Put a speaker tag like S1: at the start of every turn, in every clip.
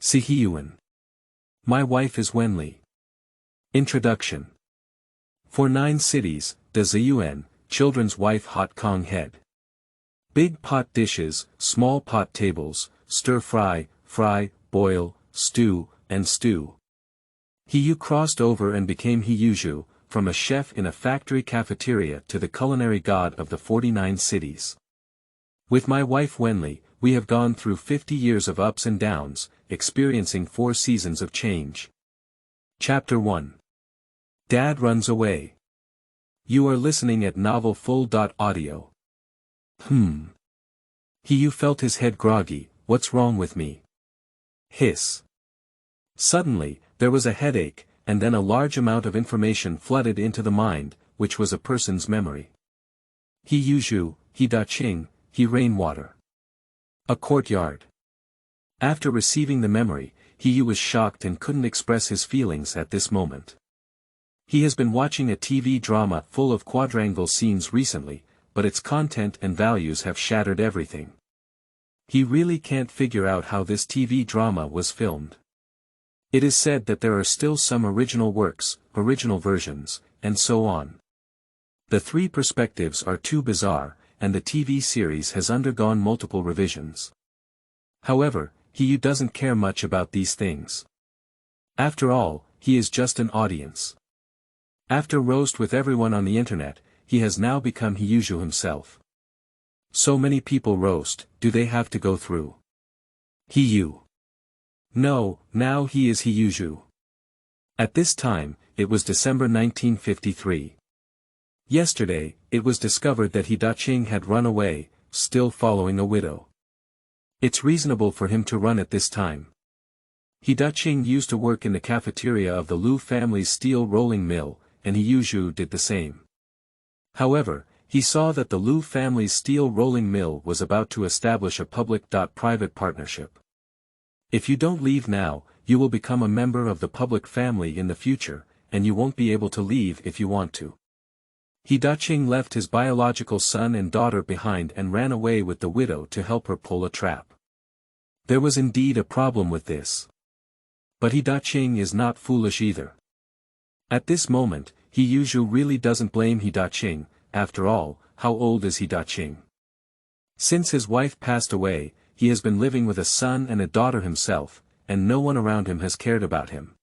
S1: Siheyuan. My wife is Wenli. Introduction. For 9 cities, the Zayuan, children's Wife Hot Kang Head.Big pot dishes, small pot tables, stir-fry, fry, boil, stew, and stew. He Yuzhu crossed over and became He Yuzhu, from a chef in a factory cafeteria to the culinary god of the 49 cities. With my wife Wenli, we have gone through 50 years of ups and downs, experiencing 4 seasons of change. Chapter 1. Dad runs away. You are listening at novel full.audio. He Yuzhu felt his head groggy. What's wrong with me? Hiss. Suddenly, there was a headache, and then a large amount of information flooded into the mind, which was a person's memory. He Yuzhu, He Daching, He rainwater. A courtyard. After receiving the memory, He Yuzhu was shocked and couldn't express his feelings at this moment. He has been watching a TV drama full of quadrangle scenes recently, but its content and values have shattered everything. He really can't figure out how this TV drama was filmed. It is said that there are still some original works, original versions, and so on. The 3 perspectives are too bizarre, and the TV series has undergone multiple revisions. However, He Yuzhu doesn't care much about these things. After all, he is just an audience. After roast with everyone on the internet, he has now become He Yuzhu himself. So many people roast, do they have to go through He Yuzhu? No, now he is He Yuzhu. At this time, it was December 1953. Yesterday, it was discovered that He Daching had run away, still following a widow. It's reasonable for him to run at this time. He Daching used to work in the cafeteria of the Liu family's steel rolling mill, and He Yuzhu did the same. However, he saw that the Liu family's steel rolling mill was about to establish a public-private partnership. If you don't leave now, you will become a member of the public family in the future, and you won't be able to leave if you want to. He Daching left his biological son and daughter behind and ran away with the widow to help her pull a trap. There was indeed a problem with this. But He Daching is not foolish either. At this moment, He Yuzhu really doesn't blame He Daching. After all, how old is He Daching? Since his wife passed away, he has been living with a son and a daughter himself, and no one around him has cared about him.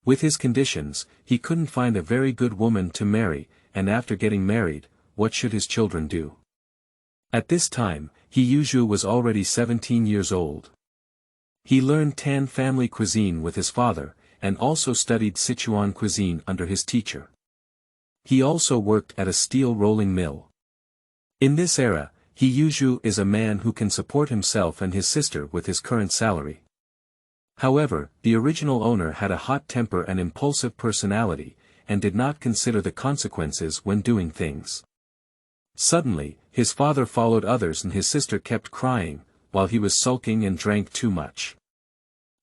S1: With his conditions, he couldn't find a very good woman to marry, and after getting married, what should his children do? At this time, He Yuzhu was already 17 years old. He learned Tan family cuisine with his father, and also studied Sichuan cuisine under his teacher. He also worked at a steel rolling mill. In this era, He Yuzhu is a man who can support himself and his sister with his current salary. However, the original owner had a hot temper and impulsive personality, and did not consider the consequences when doing things. Suddenly, his father followed others and his sister kept crying, while he was sulking and drank too much.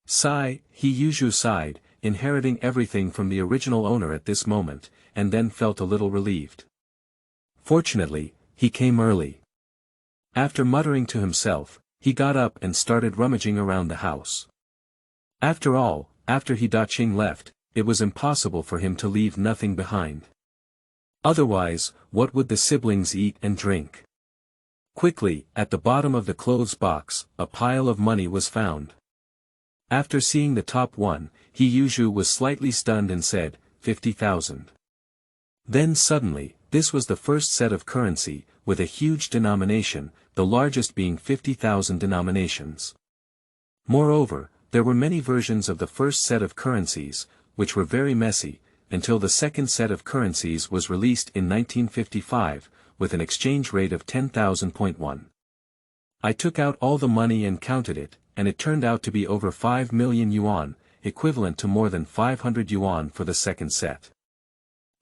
S1: Sigh, He Yuzhu sighed, inheriting everything from the original owner at this moment, and then felt a little relieved. Fortunately, he came early. After muttering to himself, he got up and started rummaging around the house. After all, after He Daching left, it was impossible for him to leave nothing behind. Otherwise, what would the siblings eat and drink? Quickly, at the bottom of the clothes box, a pile of money was found. After seeing the top one, He Yuzhu was slightly stunned and said, 50,000. Then suddenly, this was the first set of currency, with a huge denomination, the largest being 50,000 denominations. Moreover, there were many versions of the first set of currencies, which were very messy, until the second set of currencies was released in 1955, with an exchange rate of 10,000.1. I took out all the money and counted it, and it turned out to be over 5 million yuan, equivalent to more than 500 yuan for the second set.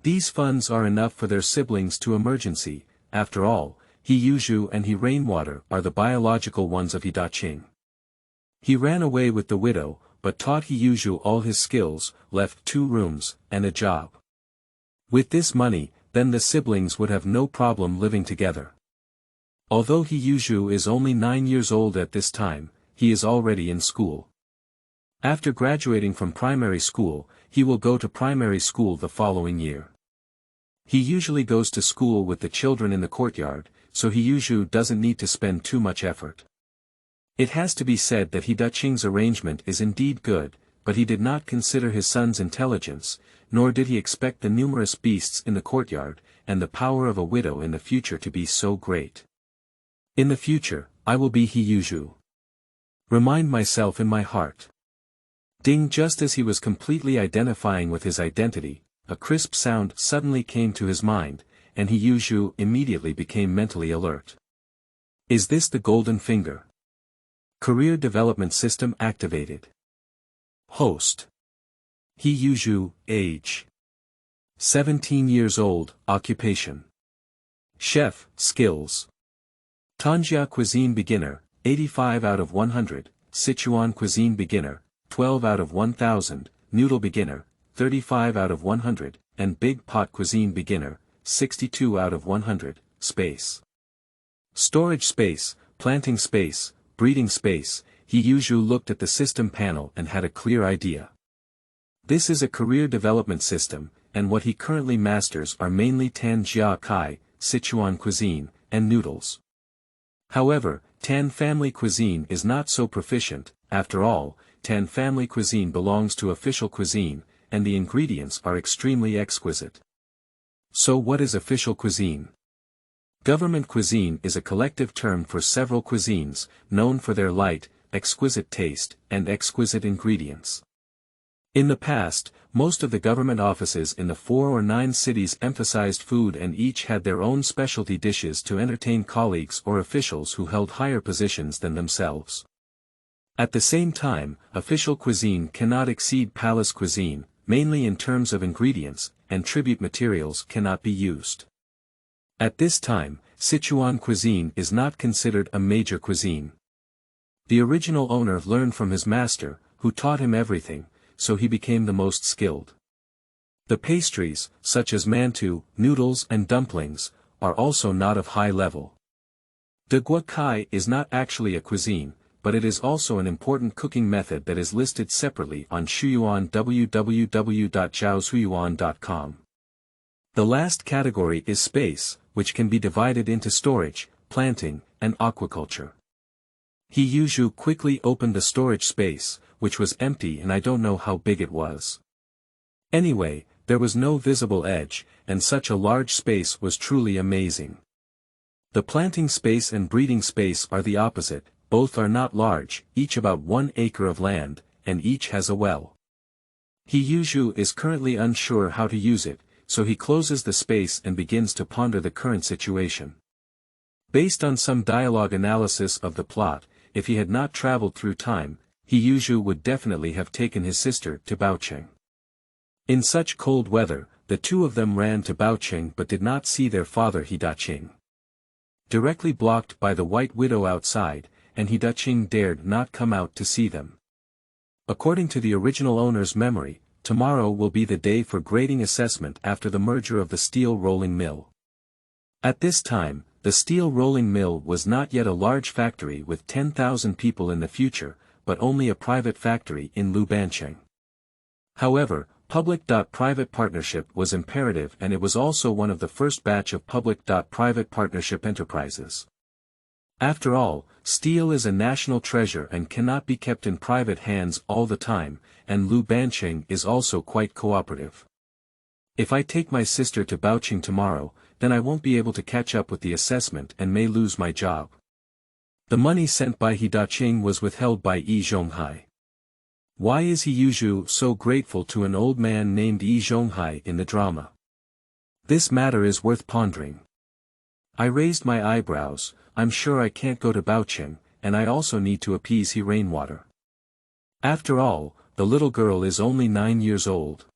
S1: These funds are enough for their siblings to emergency. After all, He Yuzhu and He Rainwater are the biological ones of He Daching. He ran away with the widow, but taught He Yuzhu all his skills, left 2 rooms, and a job. With this money, then the siblings would have no problem living together. Although He Yuzhu is only 9 years old at this time, he is already in school. After graduating from primary school, he will go to primary school the following year. He usually goes to school with the children in the courtyard, so He Yuzhu doesn't need to spend too much effort. It has to be said that He Yuzhu's arrangement is indeed good, but he did not consider his son's intelligence, nor did he expect the numerous beasts in the courtyard, and the power of a widow in the future to be so great. In the future, I will be He Yuzhu. Remind myself in my heart. Ding! Just as he was completely identifying with his identity, a crisp sound suddenly came to his mind, and He Yuzhu immediately became mentally alert. Is this the golden finger? Career development system activated. Host. He Yuzhu, age 17 years old, occupation. Chef, skills. Tanjia cuisine beginner, 85 out of 100, Sichuan cuisine beginner, 12 out of 1000, noodle beginner, 35 out of 100, and big pot cuisine beginner, 62 out of 100, space. Storage space, planting space, breeding space. He Yuzhu looked at the system panel and had a clear idea. This is a career development system, and what he currently masters are mainly Tan Jia Kai, Sichuan cuisine, and noodles. However, Tan family cuisine is not so proficient. After all, Tan family cuisine belongs to official cuisine, and the ingredients are extremely exquisite. So what is official cuisine? Government cuisine is a collective term for several cuisines, known for their light, exquisite taste, and exquisite ingredients. In the past, most of the government offices in the 4 or 9 cities emphasized food and each had their own specialty dishes to entertain colleagues or officials who held higher positions than themselves. At the same time, official cuisine cannot exceed palace cuisine, mainly in terms of ingredients, and tribute materials cannot be used. At this time, Sichuan cuisine is not considered a major cuisine. The original owner learned from his master, who taught him everything, so he became the most skilled. The pastries, such as mantou, noodles and dumplings, are also not of high level. De Gua Kai is not actually a cuisine, but it is also an important cooking method that is listed separately on Siheyuan www.zhaosiyuan.com. The last category is space, which can be divided into storage, planting, and aquaculture. He Yuzhu quickly opened the storage space, which was empty and I don't know how big it was. Anyway, there was no visible edge, and such a large space was truly amazing. The planting space and breeding space are the opposite, both are not large, each about 1 acre of land, and each has a well. He Yuzhu is currently unsure how to use it, so he closes the space and begins to ponder the current situation. Based on some dialogue analysis of the plot, if he had not traveled through time, He Yuzhu would definitely have taken his sister to Baocheng. In such cold weather, the two of them ran to Baocheng but did not see their father He Yuzhu. Directly blocked by the white widow outside, and He Yuzhu dared not come out to see them. According to the original owner's memory, tomorrow will be the day for grading assessment after the merger of the steel rolling mill. At this time, the steel rolling mill was not yet a large factory with 10,000 people in the future, but only a private factory in Lubancheng. However, public-private partnership was imperative and it was also one of the first batch of public-private partnership enterprises. After all, steel is a national treasure and cannot be kept in private hands all the time, and Lubancheng is also quite cooperative. If I take my sister to Baocheng tomorrow, then I won't be able to catch up with the assessment and may lose my job. The money sent by He Yuzhu was withheld by Yi Zhonghai. Why is He Yuzhu so grateful to an old man named Yi Zhonghai in the drama? This matter is worth pondering. I raised my eyebrows. I'm sure I can't go to Baocheng, and I also need to appease He Rainwater. After all, the little girl is only 9 years old.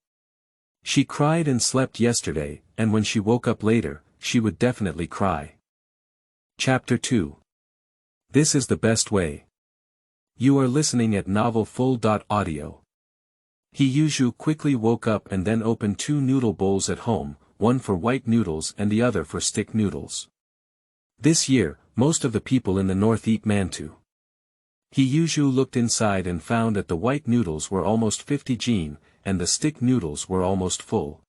S1: She cried and slept yesterday, and when she woke up later, she would definitely cry. Chapter 2. This is the best way. You are listening at Novel Full.audio. He Yuzhu quickly woke up and then opened 2 noodle bowls at home, one for white noodles and the other for stick noodles. This year, most of the people in the north eat mantou. He Yuzhu looked inside and found that the white noodles were almost 50 jin, and the stick noodles were almost full.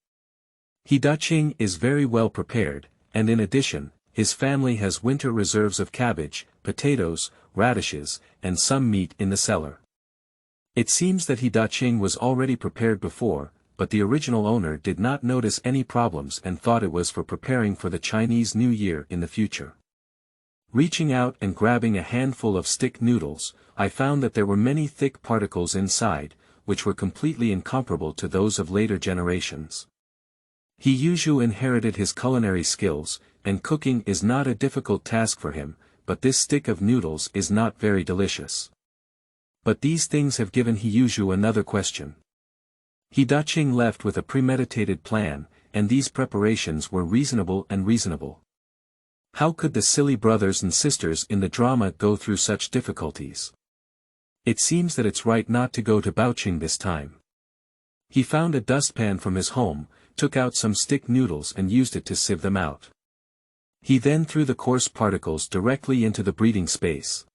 S1: He Daching is very well prepared, and in addition, his family has winter reserves of cabbage, potatoes, radishes, and some meat in the cellar. It seems that He Daching was already prepared before, but the original owner did not notice any problems and thought it was for preparing for the Chinese New Year in the future. Reaching out and grabbing a handful of stick noodles, I found that there were many thick particles inside, which were completely incomparable to those of later generations. He Yuzhu inherited his culinary skills, and cooking is not a difficult task for him, but this stick of noodles is not very delicious. But these things have given He Yuzhu another question. He Daching left with a premeditated plan, and these preparations were reasonable. How could the silly brothers and sisters in the drama go through such difficulties? It seems that it's right not to go to Baoqing this time. He found a dustpan from his home, took out some stick noodles and used it to sieve them out. He then threw the coarse particles directly into the breathing space.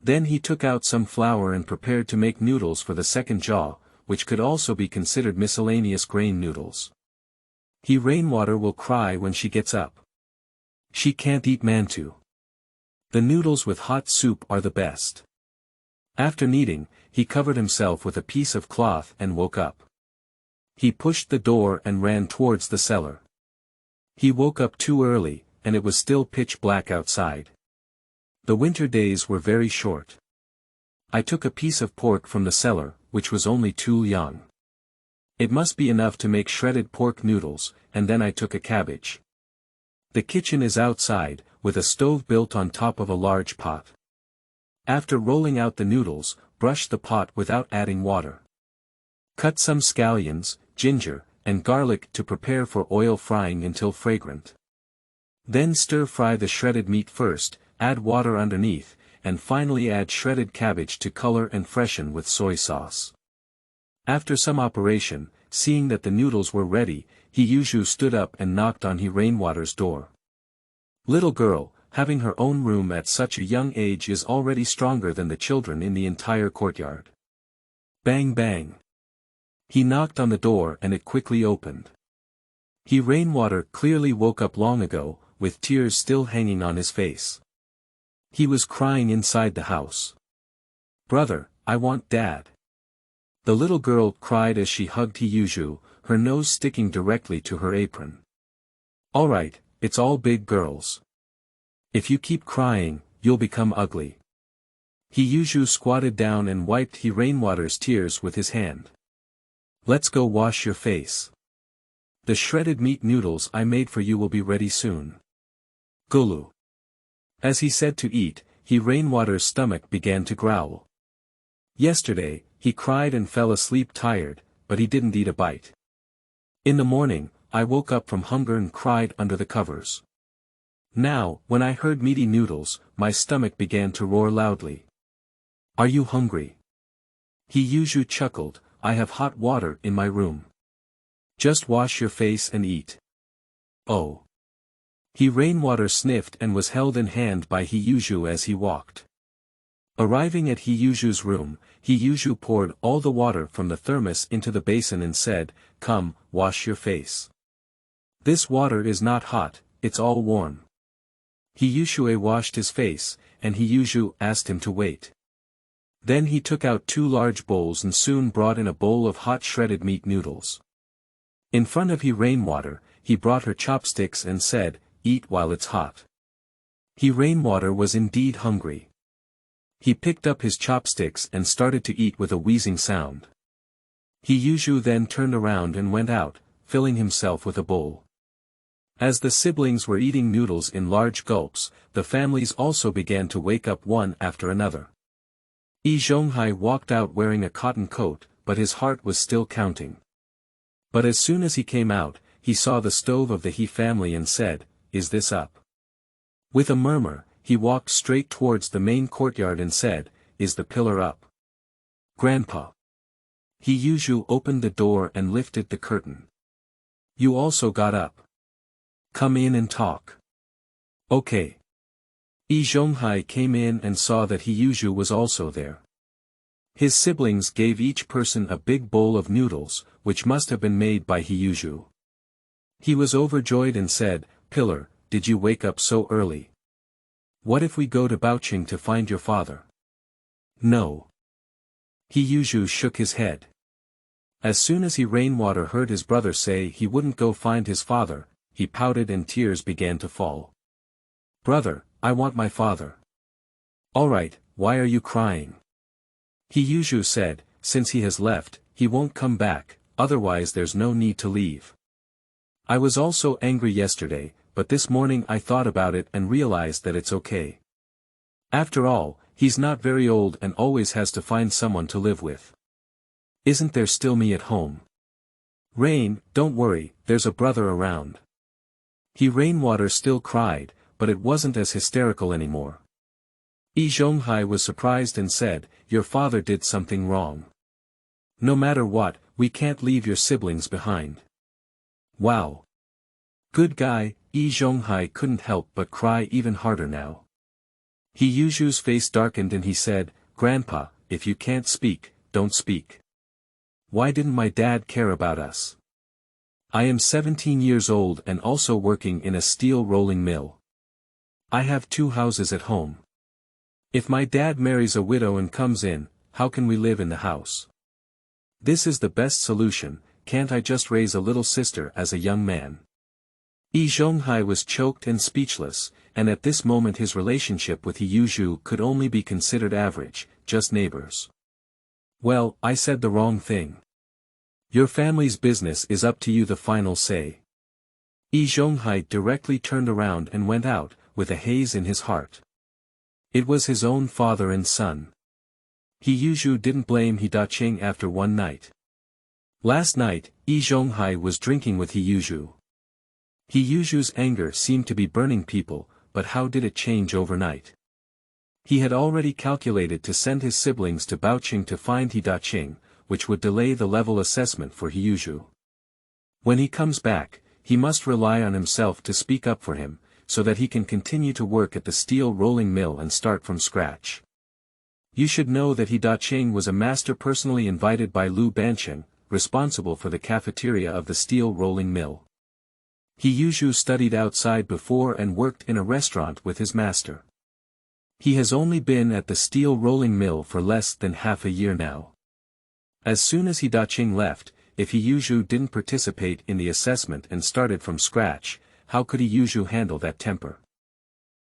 S1: Then he took out some flour and prepared to make noodles for the second jaw, which could also be considered miscellaneous grain noodles. He Rainwater will cry when she gets up. She can't eat mantu. The noodles with hot soup are the best. After kneading, he covered himself with a piece of cloth and woke up. He pushed the door and ran towards the cellar. He woke up too early, and it was still pitch black outside. The winter days were very short. I took a piece of pork from the cellar, which was only too young. It must be enough to make shredded pork noodles, and then I took a cabbage. The kitchen is outside, with a stove built on top of a large pot. After rolling out the noodles, brush the pot without adding water. Cut some scallions, ginger, and garlic to prepare for oil frying until fragrant. Then stir-fry the shredded meat first, add water underneath, and finally add shredded cabbage to color and freshen with soy sauce. After some operation, seeing that the noodles were ready, He Yuzhu stood up and knocked on He Rainwater's door. Little girl, having her own room at such a young age is already stronger than the children in the entire courtyard. Bang bang. He knocked on the door and it quickly opened. He Rainwater clearly woke up long ago, with tears still hanging on his face. He was crying inside the house. Brother, I want Dad. The little girl cried as she hugged He Yuzhu, her nose sticking directly to her apron. Alright, it's all big girls. If you keep crying, you'll become ugly. He Yuzhu squatted down and wiped He Rainwater's tears with his hand. Let's go wash your face. The shredded meat noodles I made for you will be ready soon. Gulu. As he said to eat, He Rainwater's stomach began to growl. Yesterday, he cried and fell asleep tired, but he didn't eat a bite. In the morning, I woke up from hunger and cried under the covers. Now, when I heard meaty noodles, my stomach began to roar loudly. Are you hungry? He Yuzhu chuckled, I have hot water in my room. Just wash your face and eat. Oh. He Rainwater sniffed and was held in hand by He Yuzhu as he walked. Arriving at He Yuzhu's room, He Yuzhu poured all the water from the thermos into the basin and said, Come, wash your face. This water is not hot, it's all warm. He Yuzhu washed his face, and He Yuzhu asked him to wait. Then he took out 2 large bowls and soon brought in a bowl of hot shredded meat noodles. In front of He Rainwater, he brought her chopsticks and said, Eat while it's hot. He Rainwater was indeed hungry. He picked up his chopsticks and started to eat with a wheezing sound. He Yuzhu then turned around and went out, filling himself with a bowl. As the siblings were eating noodles in large gulps, the families also began to wake up one after another. Yi Zhonghai walked out wearing a cotton coat, but his heart was still counting. But as soon as he came out, he saw the stove of the He family and said, Is this up? With a murmur, he walked straight towards the main courtyard and said, Is the pillar up? Grandpa. He Yuzhu opened the door and lifted the curtain. You also got up. Come in and talk. Okay. Zhonghai came in and saw that He Yuzhu was also there. His siblings gave each person a big bowl of noodles, which must have been made by He Yuzhu. He was overjoyed and said, "Pillar, did you wake up so early? What if we go to Baoqing to find your father?" "No." He Yuzhu shook his head. As soon as He Rainwater heard his brother say he wouldn't go find his father, he pouted and tears began to fall. "Brother, I want my father." "All right, why are you crying?" He Yuzhu said, "Since he has left, he won't come back, otherwise there's no need to leave. I was also angry yesterday, but this morning I thought about it and realized that it's okay. After all, he's not very old and always has to find someone to live with. Isn't there still me at home? Rain, don't worry, there's a brother around." He Rainwater still cried, but it wasn't as hysterical anymore. Zhonghai was surprised and said, "Your father did something wrong. No matter what, we can't leave your siblings behind." "Wow. Good guy." Zhonghai couldn't help but cry even harder now. He Yuzhu's face darkened and he said, "Grandpa, if you can't speak, don't speak. Why didn't my dad care about us? I am 17 years old and also working in a steel rolling mill. I have 2 houses at home. If my dad marries a widow and comes in, how can we live in the house? This is the best solution, can't I just raise a little sister as a young man?" Zhonghai was choked and speechless, and at this moment his relationship with He Yuzhu could only be considered average, just neighbors. "Well, I said the wrong thing. Your family's business is up to you, the final say." Zhonghai directly turned around and went out, with a haze in his heart. It was his own father and son. He Yuzhu didn't blame He Daqing after one night. Last night, Zhonghai was drinking with He Yuzhu. He Yuzhu's anger seemed to be burning people, but how did it change overnight? He had already calculated to send his siblings to Baoqing to find He Daqing, which would delay the level assessment for He Yuzhu. When he comes back, he must rely on himself to speak up for him, so that he can continue to work at the steel rolling mill and start from scratch. You should know that He Daqing was a master personally invited by Lu Bancheng, responsible for the cafeteria of the steel rolling mill. He Yuzhu studied outside before and worked in a restaurant with his master. He has only been at the steel rolling mill for less than half a year now. As soon as He Daqing left, if He Yuzhu didn't participate in the assessment and started from scratch, how could He Yuzhu handle that temper?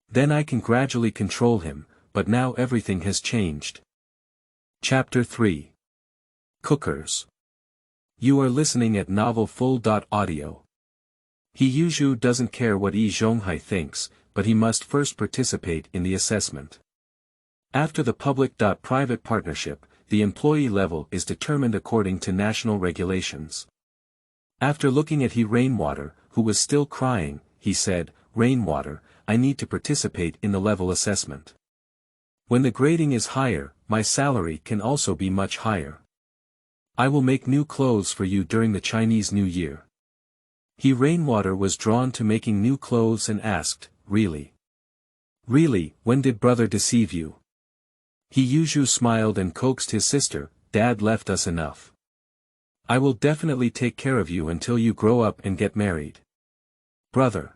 S1: Then I can gradually control him, but now everything has changed. Chapter 3. Cookers. You are listening at novelfull.audio. He Yuzhu doesn't care what Zhonghai thinks, but he must first participate in the assessment. After the public-private partnership, the employee level is determined according to national regulations. After looking at He Rainwater, who was still crying, he said, "Rainwater, I need to participate in the level assessment. When the grading is higher, my salary can also be much higher. I will make new clothes for you during the Chinese New Year." He Rainwater was drawn to making new clothes and asked, "Really? Really, when did brother deceive you?" He Yuzhu smiled and coaxed his sister, "Dad left us enough. I will definitely take care of you until you grow up and get married." "Brother."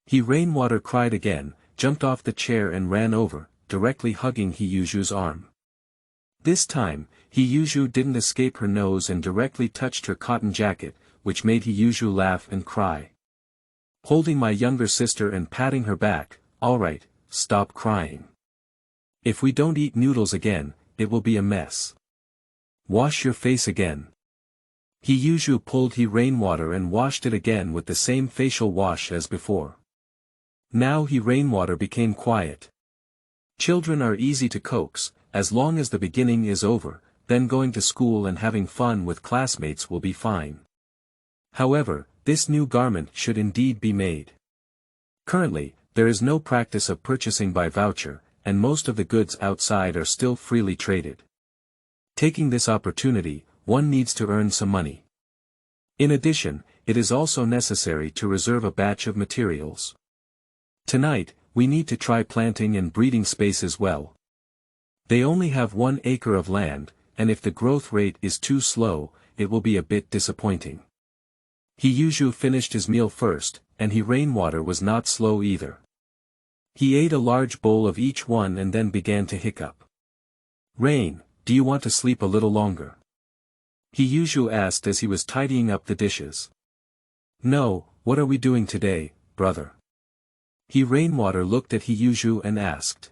S1: He Rainwater cried again, jumped off the chair and ran over, directly hugging He Yuzhu's arm. This time, He Yuzhu didn't escape her nose and directly touched her cotton jacket, which made He Yuzhu laugh and cry. Holding my younger sister and patting her back, "All right, stop crying. If we don't eat noodles again, it will be a mess. Wash your face again." He Yuzhu pulled He Rainwater and washed it again with the same facial wash as before. Now He Rainwater became quiet. Children are easy to coax, as long as the beginning is over, then going to school and having fun with classmates will be fine. However, this new garment should indeed be made. Currently, there is no practice of purchasing by voucher, and most of the goods outside are still freely traded. Taking this opportunity, one needs to earn some money. In addition, it is also necessary to reserve a batch of materials. Tonight, we need to try planting and breeding space as well. They only have 1 acre of land, and if the growth rate is too slow, it will be a bit disappointing. He Yuzhu finished his meal first, and He Rainwater was not slow either. He ate a large bowl of each one and then began to hiccup. Rain, do you want to sleep a little longer? He Yuzhu asked as he was tidying up the dishes. No, what are we doing today, brother? He Rainwater looked at He Yuzhu and asked.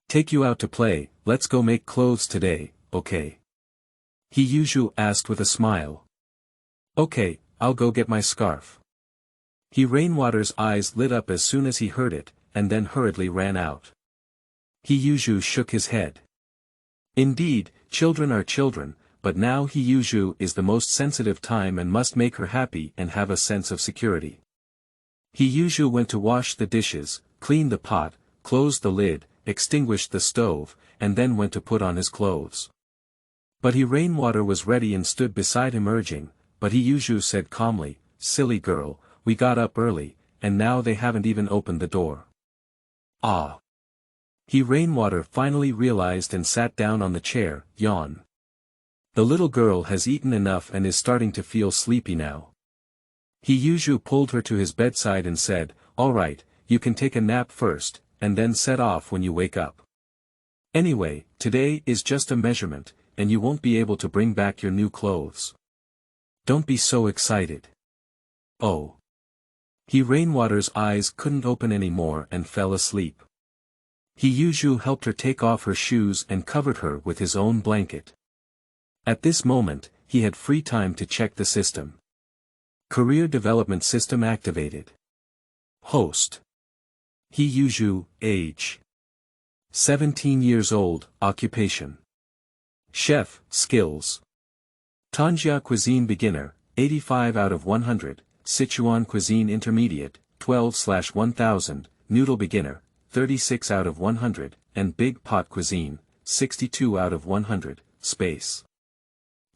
S1: Take you out to play, let's go make clothes today, okay? He Yuzhu asked with a smile. Okay, I'll go get my scarf. He Rainwater's eyes lit up as soon as he heard it, and then hurriedly ran out. He Yuzhu shook his head. Indeed, children are children, but now He Yuzhu is the most sensitive time and must make her happy and have a sense of security. He Yuzhu went to wash the dishes, clean the pot, closed the lid, extinguished the stove, and then went to put on his clothes. But He Rainwater was ready and stood beside him urging, but He Yuzhu said calmly, silly girl, we got up early, and now they haven't even opened the door. Ah! He Rainwater finally realized and sat down on the chair, yawn. The little girl has eaten enough and is starting to feel sleepy now. He Yuzhu pulled her to his bedside and said, all right, you can take a nap first, and then set off when you wake up. Anyway, today is just a measurement, and you won't be able to bring back your new clothes. Don't be so excited. Oh. He Rainwater's eyes couldn't open anymore and fell asleep. He Yuzhu helped her take off her shoes and covered her with his own blanket. At this moment, he had free time to check the system. Career Development System activated. Host. He Yuzhu, age. 17 years old, occupation. Chef, skills. Tanjia Cuisine Beginner, 85 out of 100, Sichuan Cuisine Intermediate, 12/1000, Noodle Beginner, 36 out of 100, and Big Pot Cuisine, 62 out of 100, space.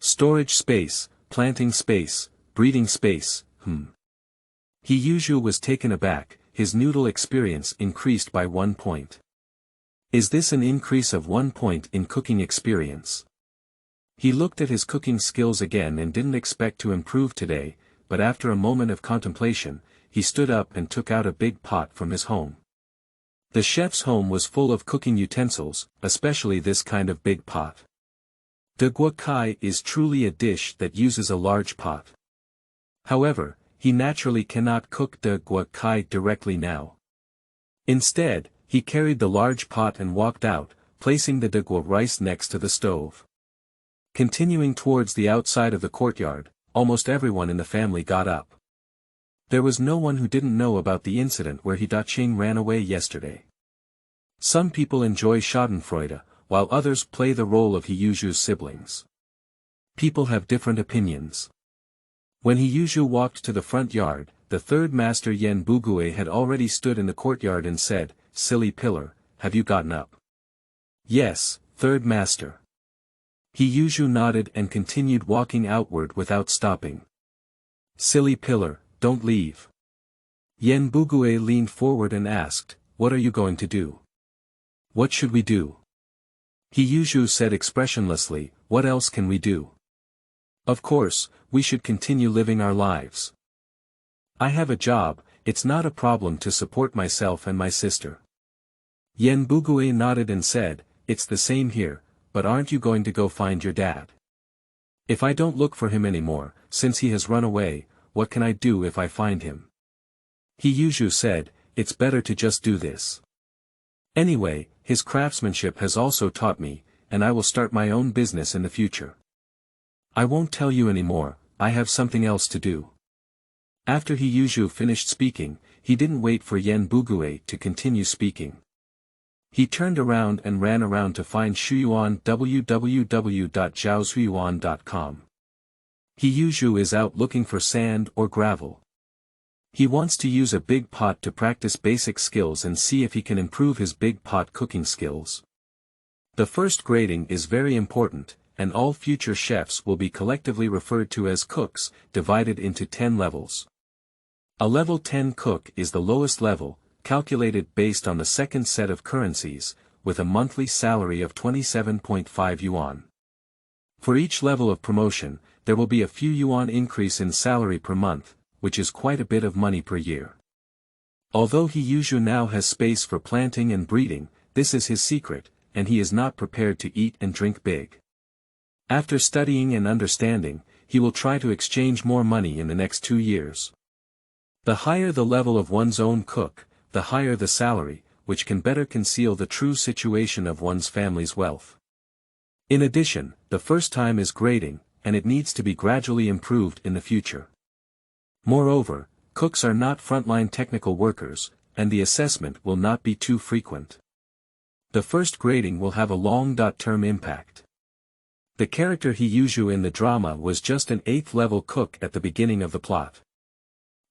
S1: Storage space, planting space, breeding space, He Yuzhu was taken aback, his noodle experience increased by 1 point. Is this an increase of 1 point in cooking experience? He looked at his cooking skills again and didn't expect to improve today, but after a moment of contemplation, he stood up and took out a big pot from his home. The chef's home was full of cooking utensils, especially this kind of big pot. De guo kai is truly a dish that uses a large pot. However, he naturally cannot cook de guo kai directly now. Instead, he carried the large pot and walked out, placing the de guo rice next to the stove. Continuing towards the outside of the courtyard, almost everyone in the family got up. There was no one who didn't know about the incident where He Daqing ran away yesterday. Some people enjoy schadenfreude, while others play the role of He Yuzhu's siblings. People have different opinions. When He Yuzhu walked to the front yard, the third master Yen Bugui had already stood in the courtyard and said, silly pillar, have you gotten up? Yes, third master. He Yuzhu nodded and continued walking outward without stopping. Silly pillar, don't leave. Yen Bugui leaned forward and asked, what are you going to do? What should we do? He Yuzhu said expressionlessly, what else can we do? Of course, we should continue living our lives. I have a job, it's not a problem to support myself and my sister. Yen Bugui nodded and said, it's the same here, but aren't you going to go find your dad? If I don't look for him anymore, since he has run away, what can I do if I find him? He Yuzhu said, it's better to just do this. Anyway, his craftsmanship has also taught me, and I will start my own business in the future. I won't tell you anymore, I have something else to do. After He Yuzhu finished speaking, he didn't wait for Yen Bugui to continue speaking. He turned around and ran around to find Siheyuan www.zhaosiyuan.com. He Yuzhu is out looking for sand or gravel. He wants to use a big pot to practice basic skills and see if he can improve his big pot cooking skills. The first grading is very important, and all future chefs will be collectively referred to as cooks, divided into 10 levels. A level 10 cook is the lowest level, calculated based on the second set of currencies, with a monthly salary of 27.5 yuan. For each level of promotion, there will be a few yuan increase in salary per month, which is quite a bit of money per year. Although He Yuzhu now has space for planting and breeding, this is his secret, and he is not prepared to eat and drink big. After studying and understanding, he will try to exchange more money in the next 2 years. The higher the level of one's own cook, the higher the salary, which can better conceal the true situation of one's family's wealth. In addition, the first time is grading, and it needs to be gradually improved in the future. Moreover, cooks are not frontline technical workers, and the assessment will not be too frequent. The first grading will have a long-term impact. The character He Yuzhu in the drama was just an 8th level cook at the beginning of the plot.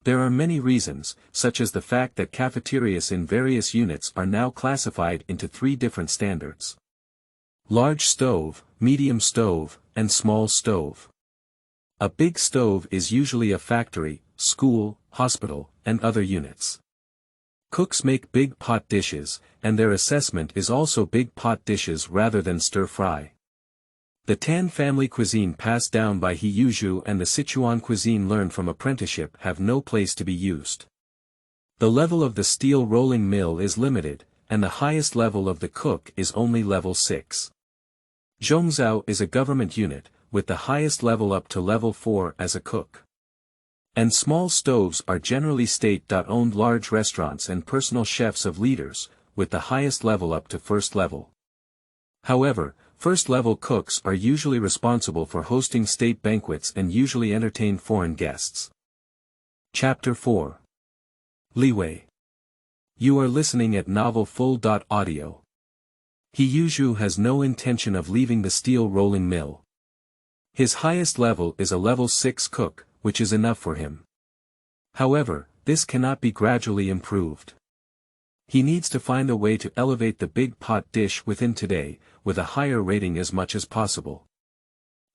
S1: There are many reasons, such as the fact that cafeterias in various units are now classified into 3 different standards: large stove, medium stove, and small stove. A big stove is usually a factory, school, hospital, and other units. Cooks make big pot dishes, and their assessment is also big pot dishes rather than stir-fry. The Tan family cuisine passed down by He Yuzhu and the Sichuan cuisine learned from apprenticeship have no place to be used. The level of the steel rolling mill is limited, and the highest level of the cook is only level 6. Zhongzhou is a government unit, with the highest level up to level 4 as a cook. And small stoves are generally state-owned large restaurants and personal chefs of leaders, with the highest level up to first level. However, first-level cooks are usually responsible for hosting state banquets and usually entertain foreign guests. Chapter 4. Liwei. You are listening at Novel Full.audio. He Yuzhu has no intention of leaving the steel rolling mill. His highest level is a level 6 cook, which is enough for him. However, this cannot be gradually improved. He needs to find a way to elevate the big pot dish within today, with a higher rating as much as possible.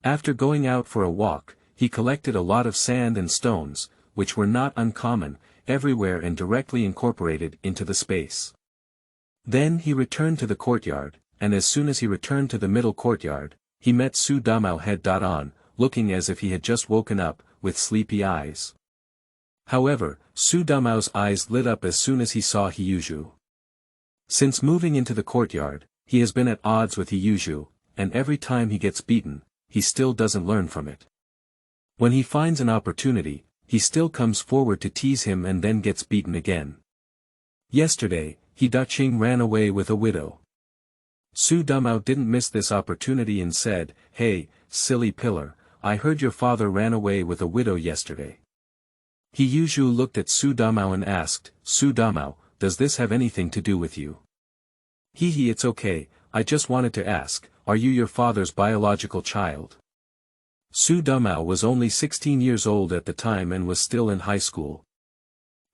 S1: After going out for a walk, he collected a lot of sand and stones, which were not uncommon, everywhere and directly incorporated into the space. Then he returned to the courtyard, and as soon as he returned to the middle courtyard, he met Su Damao head-on, looking as if he had just woken up, with sleepy eyes. However, Su Damao's eyes lit up as soon as he saw He Yuzhu. Since moving into the courtyard, he has been at odds with He Yuzhu, and every time he gets beaten, he still doesn't learn from it. When he finds an opportunity, he still comes forward to tease him and then gets beaten again. Yesterday, He Daqing ran away with a widow. Su Damao didn't miss this opportunity and said, "Hey, silly pillar, I heard your father ran away with a widow yesterday." He Yuzhu looked at Su Damao and asked, "Su Damao, does this have anything to do with you?" "He, it's okay, I just wanted to ask, are you your father's biological child?" Su Damao was only 16 years old at the time and was still in high school.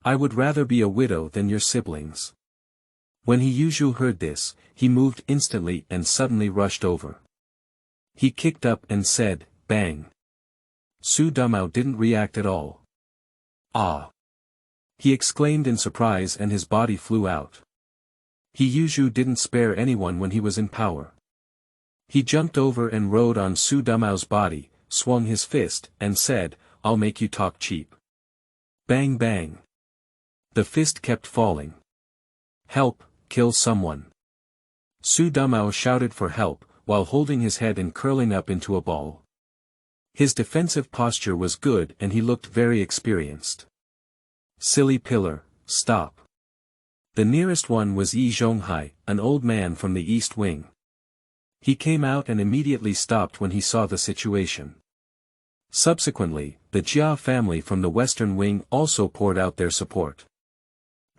S1: "I would rather be a widow than your siblings." When He Yuzhu heard this, he moved instantly and suddenly rushed over. He kicked up and said, "Bang." Su Damao didn't react at all. "Ah!" he exclaimed in surprise and his body flew out. He Yuzhu didn't spare anyone when he was in power. He jumped over and rode on Su Damao's body, swung his fist, and said, "I'll make you talk cheap." Bang bang. The fist kept falling. "Help, kill someone." Su Damao shouted for help, while holding his head and curling up into a ball. His defensive posture was good and he looked very experienced. "Silly pillar, stop." The nearest one was Yi Zhonghai, an old man from the east wing. He came out and immediately stopped when he saw the situation. Subsequently, the Jia family from the western wing also poured out their support.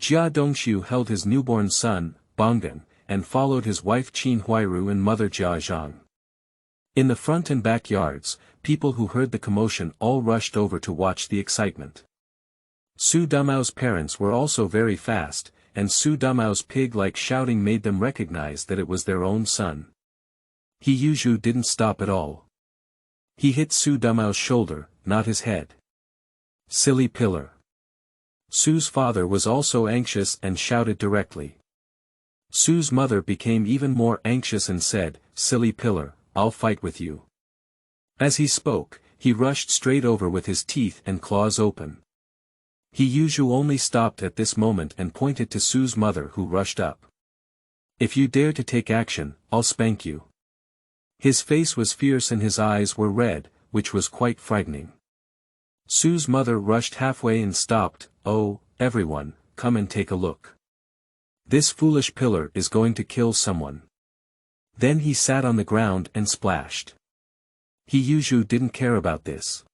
S1: Jia Dongxiu held his newborn son, Banggan, and followed his wife Qin Huairu and mother Jia Zhang. In the front and back yards, people who heard the commotion all rushed over to watch the excitement. Su Damao's parents were also very fast, and Su Damao's pig-like shouting made them recognize that it was their own son. He Yuzhu didn't stop at all. He hit Su Damao's shoulder, not his head. "Silly pillar. Su's father was also anxious and shouted directly. Su's mother became even more anxious and said, "Silly pillar, I'll fight with you." As he spoke, he rushed straight over with his teeth and claws open. He Yuzhu only stopped at this moment and pointed to Su's mother, who rushed up. "If you dare to take action, I'll spank you." His face was fierce and his eyes were red, which was quite frightening. Su's mother rushed halfway and stopped. "Oh, everyone, come and take a look. This foolish pillar is going to kill someone." Then he sat on the ground and splashed. He Yuzhu didn't care about this.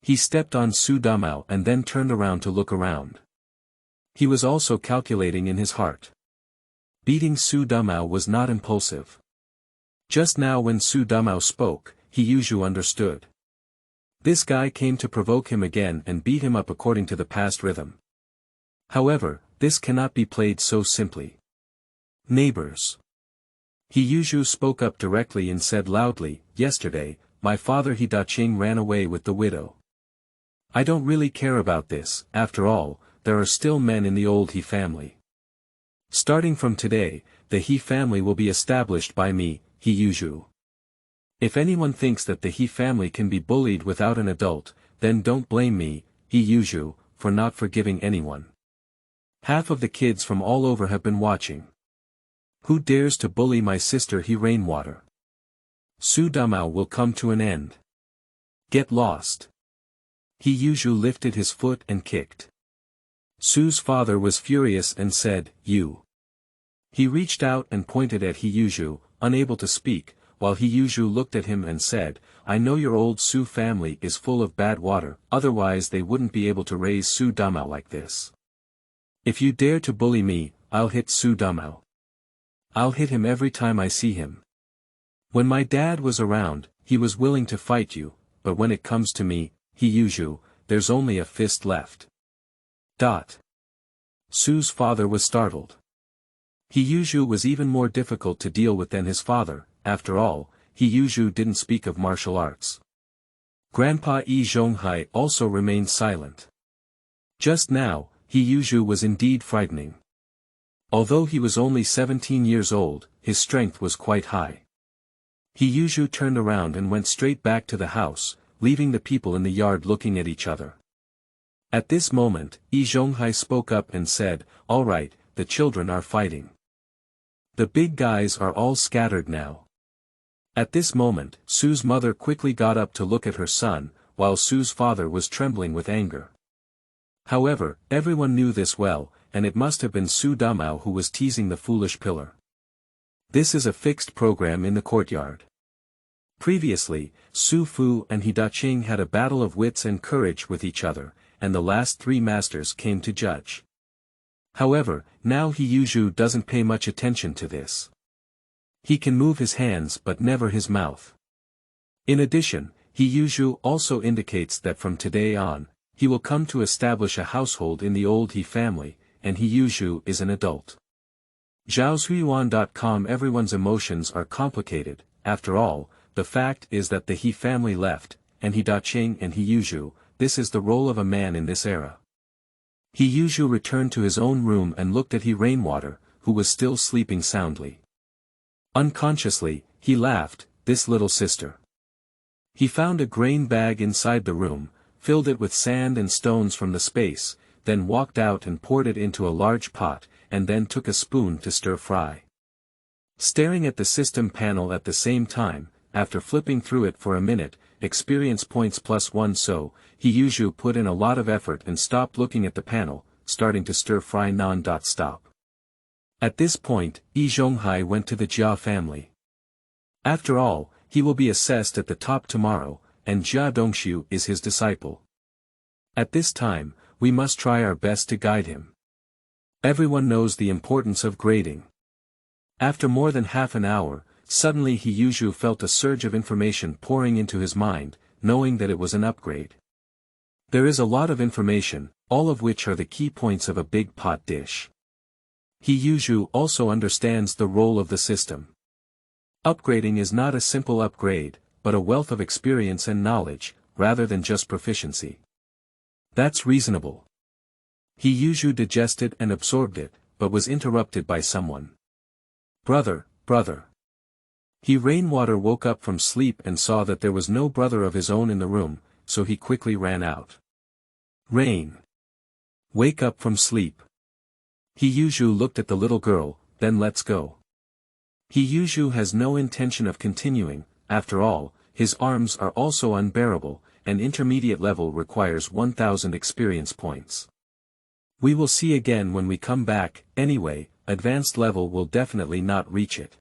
S1: He stepped on Su Damao and then turned around to look around. He was also calculating in his heart. Beating Su Damao was not impulsive. Just now when Su Damao spoke, He Yuzhu understood. This guy came to provoke him again and beat him up according to the past rhythm. However, this cannot be played so simply. "Neighbors." He Yuzhu spoke up directly and said loudly, "Yesterday, my father He Daching ran away with the widow. I don't really care about this, after all, there are still men in the old He family. Starting from today, the He family will be established by me, He Yuzhu. If anyone thinks that the He family can be bullied without an adult, then don't blame me, He Yuzhu, for not forgiving anyone. Half of the kids from all over have been watching. Who dares to bully my sister He Rainwater? Su Damao will come to an end. Get lost." He Yuzhu lifted his foot and kicked. Su's father was furious and said, "You." He reached out and pointed at He Yuzhu, unable to speak, while He Yuzhu looked at him and said, "I know your old Su family is full of bad water, otherwise they wouldn't be able to raise Su Damao like this. If you dare to bully me, I'll hit Su Damao. I'll hit him every time I see him. When my dad was around, he was willing to fight you, but when it comes to me, He Yuzhu, there's only a fist left." Su's father was startled. He Yuzhu was even more difficult to deal with than his father. After all, He Yuzhu didn't speak of martial arts. Grandpa Yi Zhonghai also remained silent. Just now, He Yuzhu was indeed frightening. Although he was only 17 years old, his strength was quite high. He Yuzhu turned around and went straight back to the house, leaving the people in the yard looking at each other. At this moment, Yi Zhonghai spoke up and said, "All right, the children are fighting. The big guys are all scattered now." At this moment, Su's mother quickly got up to look at her son, while Su's father was trembling with anger. However, everyone knew this well, and it must have been Su Damao who was teasing the foolish pillar. This is a fixed program in the courtyard. Previously, Su Fu and He Daching had a battle of wits and courage with each other, and the last three masters came to judge. However, now He Yuzhu doesn't pay much attention to this. He can move his hands but never his mouth. In addition, He Yuzhu also indicates that from today on, he will come to establish a household in the old He family, and He Yuzhu is an adult. Siheyuan.com. Everyone's emotions are complicated. After all, the fact is that the He family left, and He Daching and He Yuzhu, this is the role of a man in this era. He Yuzhu returned to his own room and looked at He Rainwater, who was still sleeping soundly. Unconsciously, he laughed, "This little sister." He found a grain bag inside the room, filled it with sand and stones from the space, then walked out and poured it into a large pot, and then took a spoon to stir fry. Staring at the system panel at the same time, after flipping through it for a minute, experience points +1. So, He Yuzhu put in a lot of effort and stopped looking at the panel, starting to stir fry non-stop. At this point, Yi Zhonghai went to the Jia family. After all, he will be assessed at the top tomorrow, and Jia Dongxiu is his disciple. At this time, we must try our best to guide him. Everyone knows the importance of grading. After more than half an hour, suddenly He Yuzhu felt a surge of information pouring into his mind, knowing that it was an upgrade. There is a lot of information, all of which are the key points of a big pot dish. He Yuzhu also understands the role of the system. Upgrading is not a simple upgrade, but a wealth of experience and knowledge, rather than just proficiency. That's reasonable. He Yuzhu digested and absorbed it, but was interrupted by someone. Brother, brother. He Rainwater woke up from sleep and saw that there was no brother of his own in the room, so he quickly ran out. Rain. Wake up from sleep. He Yuzhu looked at the little girl, then let's go. He Yuzhu has no intention of continuing, after all, his arms are also unbearable, and intermediate level requires 1000 experience points. We will see again when we come back, anyway, advanced level will definitely not reach it.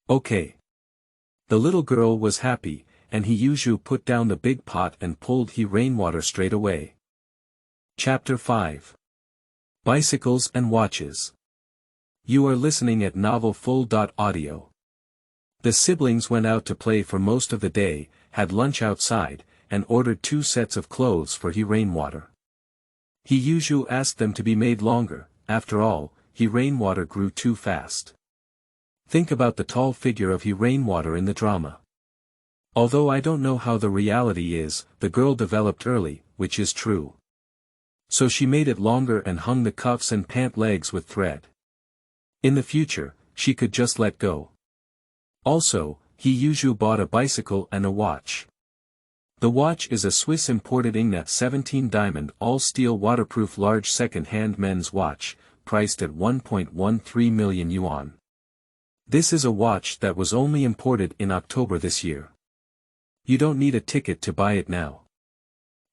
S1: Okay. The little girl was happy, and He Yuzhu put down the big pot and pulled He Rainwater straight away. Chapter 5. Bicycles and Watches. You are listening at Novel Full.audio. The siblings went out to play for most of the day, had lunch outside, and ordered 2 sets of clothes for He Rainwater. He Yuzhu asked them to be made longer, after all, He Rainwater grew too fast. Think about the tall figure of He Rainwater in the drama. Although I don't know how the reality is, the girl developed early, which is true. So she made it longer and hung the cuffs and pant legs with thread. In the future, she could just let go. Also, He Yuzhu bought a bicycle and a watch. The watch is a Swiss imported Ingna 17 diamond all-steel waterproof large second-hand men's watch, priced at 1.13 million yuan. This is a watch that was only imported in October this year. You don't need a ticket to buy it now.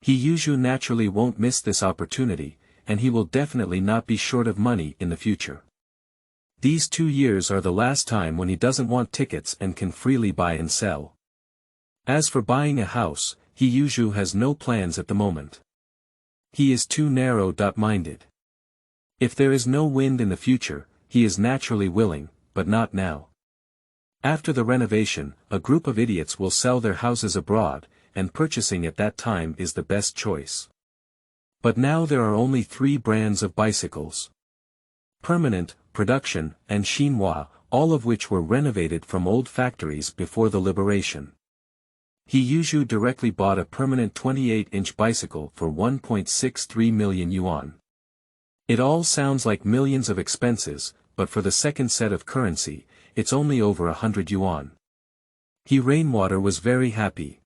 S1: He Yuzhu naturally won't miss this opportunity, and he will definitely not be short of money in the future. These 2 years are the last time when he doesn't want tickets and can freely buy and sell. As for buying a house, He Yuzhu has no plans at the moment. He is too narrow-minded. If there is no wind in the future, he is naturally willing, but not now. After the renovation, a group of idiots will sell their houses abroad, and purchasing at that time is the best choice. But now there are only 3 brands of bicycles. Permanent, Production, and Chinois, all of which were renovated from old factories before the liberation. He Yuzhu directly bought a permanent 28-inch bicycle for 1.63 million yuan. It all sounds like millions of expenses, but for the second set of currency, it's only over 100 yuan. He Rainwater was very happy.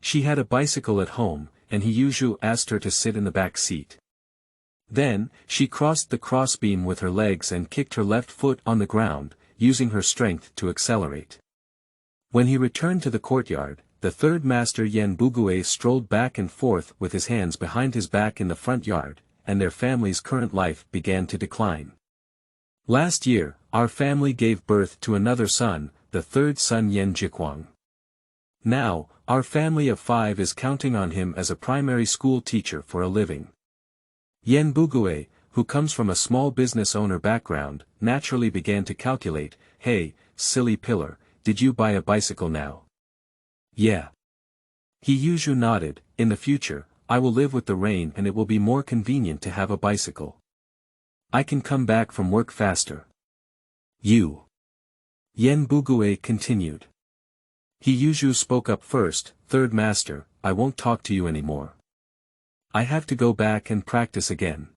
S1: She had a bicycle at home, and He Yuzhu asked her to sit in the back seat. Then, she crossed the crossbeam with her legs and kicked her left foot on the ground, using her strength to accelerate. When he returned to the courtyard, the third master Yan Bugui strolled back and forth with his hands behind his back in the front yard, and their family's current life began to decline. Last year, our family gave birth to another son, the third son Yan Jiquang. Now, our family of 5 is counting on him as a primary school teacher for a living. Yan Bugui, who comes from a small business owner background, naturally began to calculate, "Hey, silly pillar, did you buy a bicycle now?" "Yeah." He Yuzhu nodded, "In the future, I will live with the rain and it will be more convenient to have a bicycle. I can come back from work faster." "You." Yan Bugui continued. He Yuzhu spoke up first, "Third master, I won't talk to you anymore. I have to go back and practice again.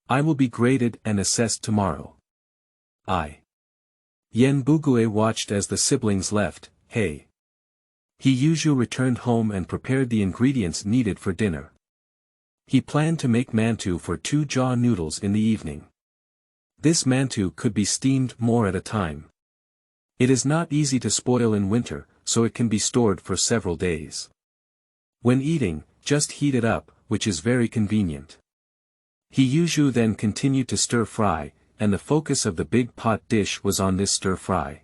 S1: I will be graded and assessed tomorrow." Yan Bugui watched as the siblings left. He Yuzhu returned home and prepared the ingredients needed for dinner. He planned to make mantou for 2 jaw noodles in the evening. This mantou could be steamed more at a time. It is not easy to spoil in winter, so it can be stored for several days. When eating, just heat it up, which is very convenient. He Yuzhu then continued to stir-fry, and the focus of the big pot dish was on this stir-fry.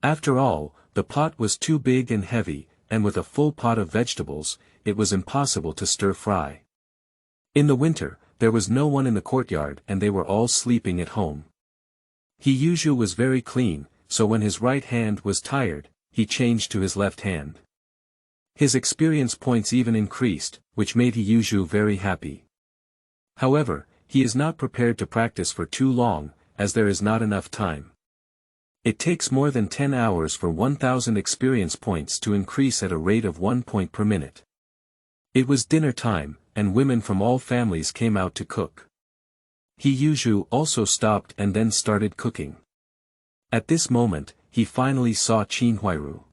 S1: After all, the pot was too big and heavy, and with a full pot of vegetables, it was impossible to stir-fry. In the winter, there was no one in the courtyard and they were all sleeping at home. He Yuzhu was very clean, so when his right hand was tired, he changed to his left hand. His experience points even increased, which made He Yuzhu very happy. However, he is not prepared to practice for too long, as there is not enough time. It takes more than 10 hours for 1000 experience points to increase at a rate of 1 point per minute. It was dinner time, and women from all families came out to cook. He Yuzhu also stopped and then started cooking. At this moment, he finally saw Qin.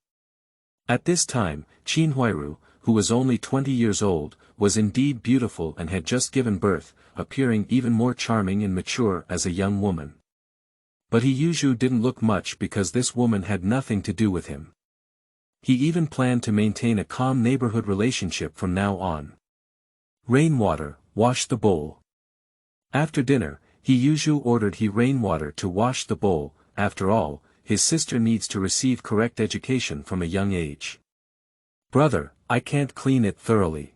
S1: At this time, Qin, who was only 20 years old, was indeed beautiful and had just given birth, appearing even more charming and mature as a young woman. But He Yuzhu didn't look much because this woman had nothing to do with him. He even planned to maintain a calm neighborhood relationship from now on. Rainwater, wash the bowl. After dinner, He Yuzhu ordered He Rainwater to wash the bowl. After all, his sister needs to receive correct education from a young age. Brother, I can't clean it thoroughly.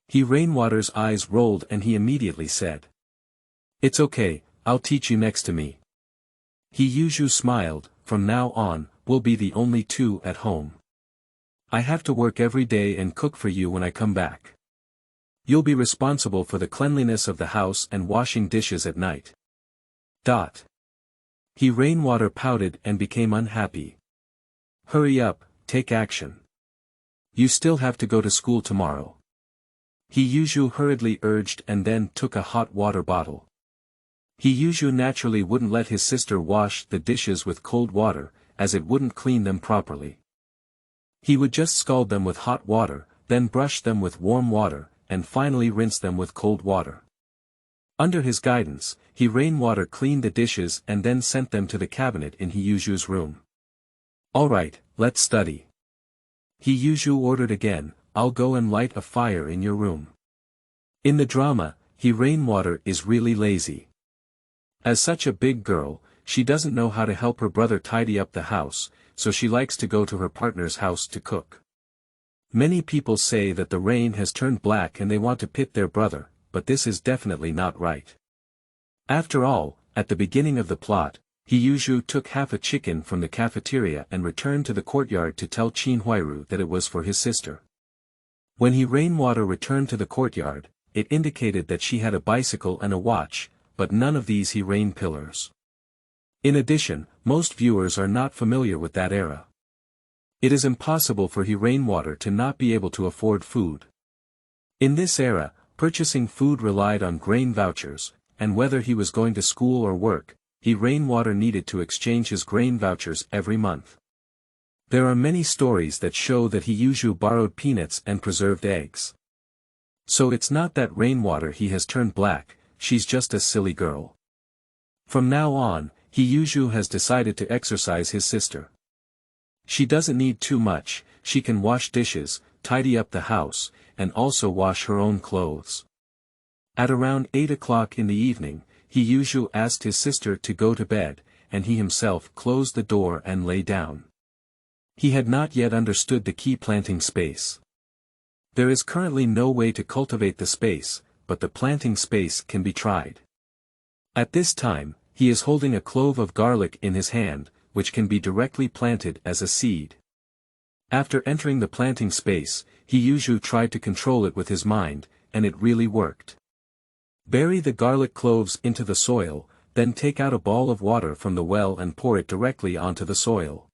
S1: He Rainwater's eyes rolled and he immediately said. It's okay, I'll teach you next to me. He Yuzhu smiled, from now on, we'll be the only two at home. I have to work every day and cook for you when I come back. You'll be responsible for the cleanliness of the house and washing dishes at night. He Rainwater pouted and became unhappy. Hurry up, take action. You still have to go to school tomorrow. He Yuzhu hurriedly urged and then took a hot water bottle. He Yuzhu naturally wouldn't let his sister wash the dishes with cold water, as it wouldn't clean them properly. He would just scald them with hot water, then brush them with warm water, and finally rinse them with cold water. Under his guidance, He Rainwater cleaned the dishes and then sent them to the cabinet in He Yuzhu's room. Alright, let's study. He Yuzhu ordered again, I'll go and light a fire in your room. In the drama, He Rainwater is really lazy. As such a big girl, she doesn't know how to help her brother tidy up the house, so she likes to go to her partner's house to cook. Many people say that the rain has turned black and they want to pit their brother, but this is definitely not right. After all, at the beginning of the plot, He Yuzhu took half a chicken from the cafeteria and returned to the courtyard to tell Qin that it was for his sister. When He Rainwater returned to the courtyard, it indicated that she had a bicycle and a watch, but none of these He Rain pillars. In addition, most viewers are not familiar with that era. It is impossible for He Rainwater to not be able to afford food. In this era, purchasing food relied on grain vouchers, and whether he was going to school or work, He Rainwater needed to exchange his grain vouchers every month. There are many stories that show that He Yuzhu borrowed peanuts and preserved eggs. So it's not that Rainwater he has turned black, she's just a silly girl. From now on, He Yuzhu has decided to exercise his sister. She doesn't need too much, she can wash dishes, tidy up the house, and also wash her own clothes. At around 8 o'clock in the evening, He Yuzhu asked his sister to go to bed, and he himself closed the door and lay down. He had not yet understood the key planting space. There is currently no way to cultivate the space, but the planting space can be tried. At this time, he is holding a clove of garlic in his hand, which can be directly planted as a seed. After entering the planting space, He Yuzhu tried to control it with his mind, and it really worked. Bury the garlic cloves into the soil, then take out a ball of water from the well and pour it directly onto the soil.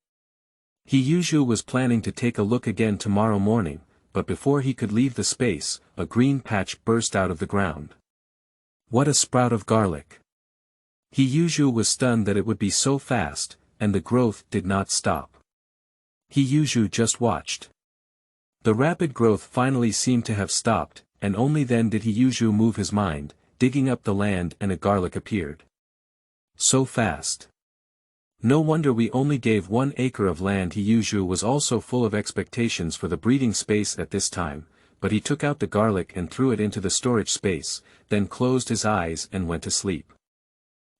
S1: He Yuzhu was planning to take a look again tomorrow morning, but before he could leave the space, a green patch burst out of the ground. What a sprout of garlic! He Yuzhu was stunned that it would be so fast, and the growth did not stop. He Yuzhu just watched. The rapid growth finally seemed to have stopped, and only then did He Yuzhu move his mind, digging up the land and a garlic appeared. So fast. No wonder we only gave 1 acre of land. He Yuzhu was also full of expectations for the breeding space at this time, but he took out the garlic and threw it into the storage space, then closed his eyes and went to sleep.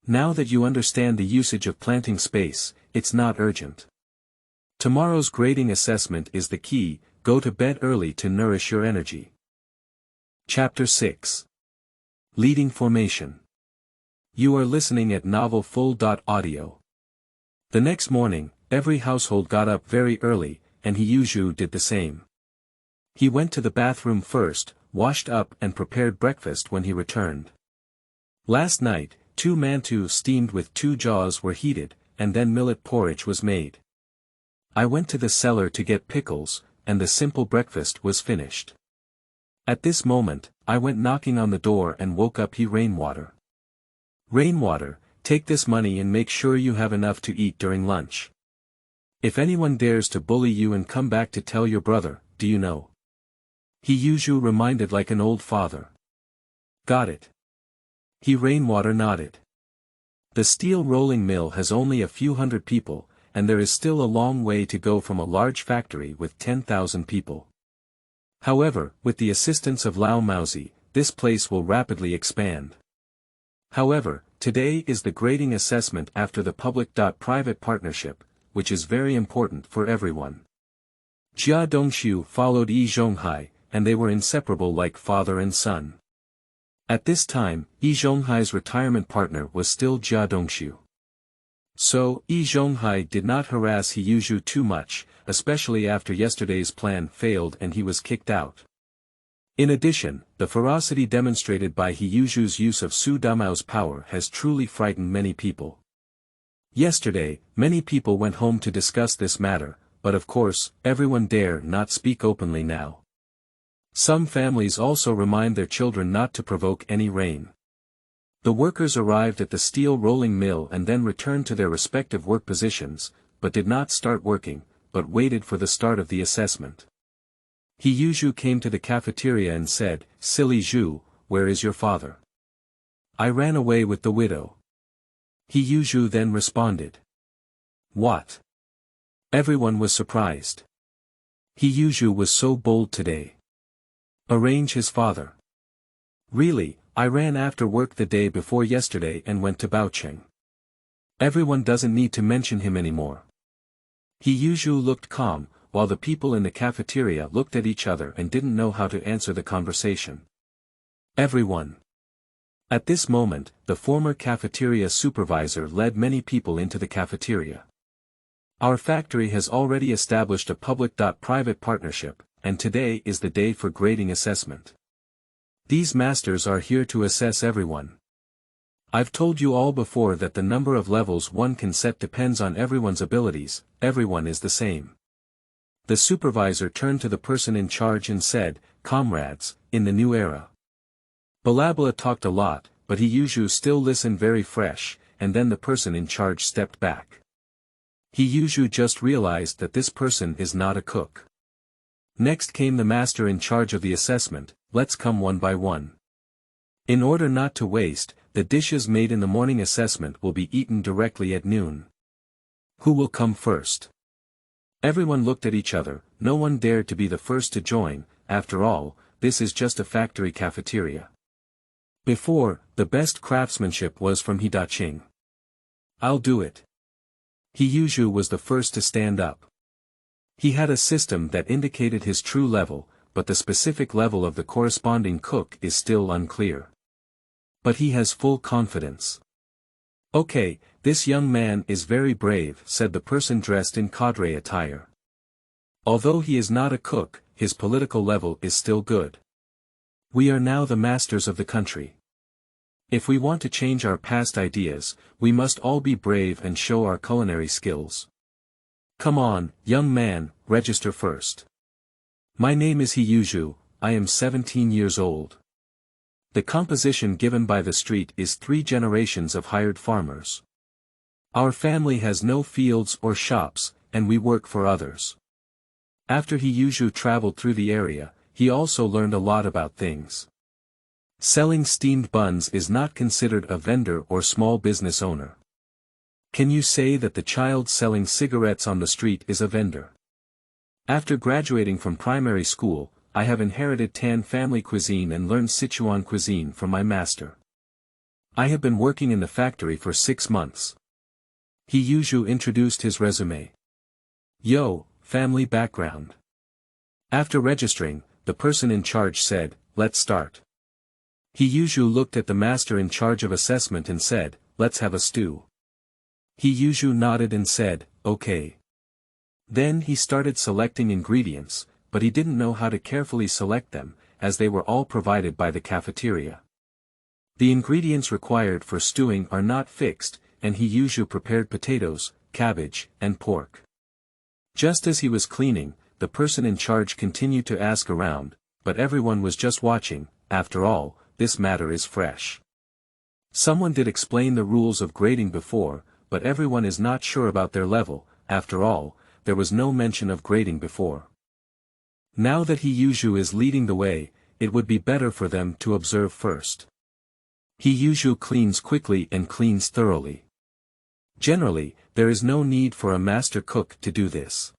S1: Now that you understand the usage of planting space, it's not urgent. Tomorrow's grading assessment is the key, go to bed early to nourish your energy. Chapter 6. Leading Formation. You are listening at novelfull.audio. The next morning, every household got up very early, and He Yuzhu did the same. He went to the bathroom first, washed up and prepared breakfast when he returned. Last night, 2 mantou steamed with 2 jaws were heated, and then millet porridge was made. I went to the cellar to get pickles, and the simple breakfast was finished. At this moment, I went knocking on the door and woke up He Rainwater. Rainwater, take this money and make sure you have enough to eat during lunch. If anyone dares to bully you and come back to tell your brother, do you know? He Yuzhu reminded like an old father. Got it. He Rainwater nodded. The steel rolling mill has only a few hundred people, and there is still a long way to go from a large factory with 10,000 people. However, with the assistance of Lao Maozi, this place will rapidly expand. However, today is the grading assessment after the public-private partnership, which is very important for everyone. Jia Dongxiu followed Yi Zhonghai, and they were inseparable like father and son. At this time, Yi Zhonghai's retirement partner was still Jia Dongxiu. So, Yi Zhonghai did not harass He Yuzhu too much, especially after yesterday's plan failed and he was kicked out. In addition, the ferocity demonstrated by He Yuzhu's use of Su Damao's power has truly frightened many people. Yesterday, many people went home to discuss this matter, but of course, everyone dare not speak openly now. Some families also remind their children not to provoke any rain. The workers arrived at the steel rolling mill and then returned to their respective work positions, but did not start working, but waited for the start of the assessment. He Yuzhu came to the cafeteria and said, "Silly Zhu, where is your father?" "I ran away with the widow." He Yuzhu then responded. "What?" Everyone was surprised. He Yuzhu was so bold today. Arrange his father. "Really, I ran after work the day before yesterday and went to Baocheng." Everyone doesn't need to mention him anymore. He Yuzhu looked calm, while the people in the cafeteria looked at each other and didn't know how to answer the conversation. Everyone. At this moment, the former cafeteria supervisor led many people into the cafeteria. Our factory has already established a public-private partnership, and today is the day for grading assessment. These masters are here to assess everyone. I've told you all before that the number of levels one can set depends on everyone's abilities, everyone is the same. The supervisor turned to the person in charge and said, "Comrades, in the new era." Balabala talked a lot, but He Yuzhu still listened very fresh, and then the person in charge stepped back. He Yuzhu just realized that this person is not a cook. Next came the master in charge of the assessment. Let's come one by one. In order not to waste, the dishes made in the morning assessment will be eaten directly at noon. Who will come first? Everyone looked at each other, no one dared to be the first to join, after all, this is just a factory cafeteria. Before, the best craftsmanship was from He Daqing. "I'll do it." He Yuzhu was the first to stand up. He had a system that indicated his true level, but the specific level of the corresponding cook is still unclear. But he has full confidence. "Okay, this young man is very brave," said the person dressed in cadre attire. "Although he is not a cook, his political level is still good. We are now the masters of the country. If we want to change our past ideas, we must all be brave and show our culinary skills. Come on, young man, register first." "My name is He Yuzhu, I am 17 years old. The composition given by the street is 3 generations of hired farmers. Our family has no fields or shops, and we work for others." After He Yuzhu traveled through the area, he also learned a lot about things. Selling steamed buns is not considered a vendor or small business owner. Can you say that the child selling cigarettes on the street is a vendor? After graduating from primary school, I have inherited Tan family cuisine and learned Sichuan cuisine from my master. I have been working in the factory for 6 months. He Yuzhu introduced his resume. Yo, family background. After registering, the person in charge said, "Let's start." He Yuzhu looked at the master in charge of assessment and said, "Let's have a stew." He Yuzhu nodded and said, "Okay." Then he started selecting ingredients, but he didn't know how to carefully select them, as they were all provided by the cafeteria. The ingredients required for stewing are not fixed, and He Yuzhu prepared potatoes, cabbage, and pork. Just as he was cleaning, the person in charge continued to ask around, but everyone was just watching. After all, this matter is fresh. Someone did explain the rules of grading before, but everyone is not sure about their level. After all, there was no mention of grading before. Now that He Yuzhu is leading the way, it would be better for them to observe first. He Yuzhu cleans quickly and cleans thoroughly. Generally, there is no need for a master cook to do this.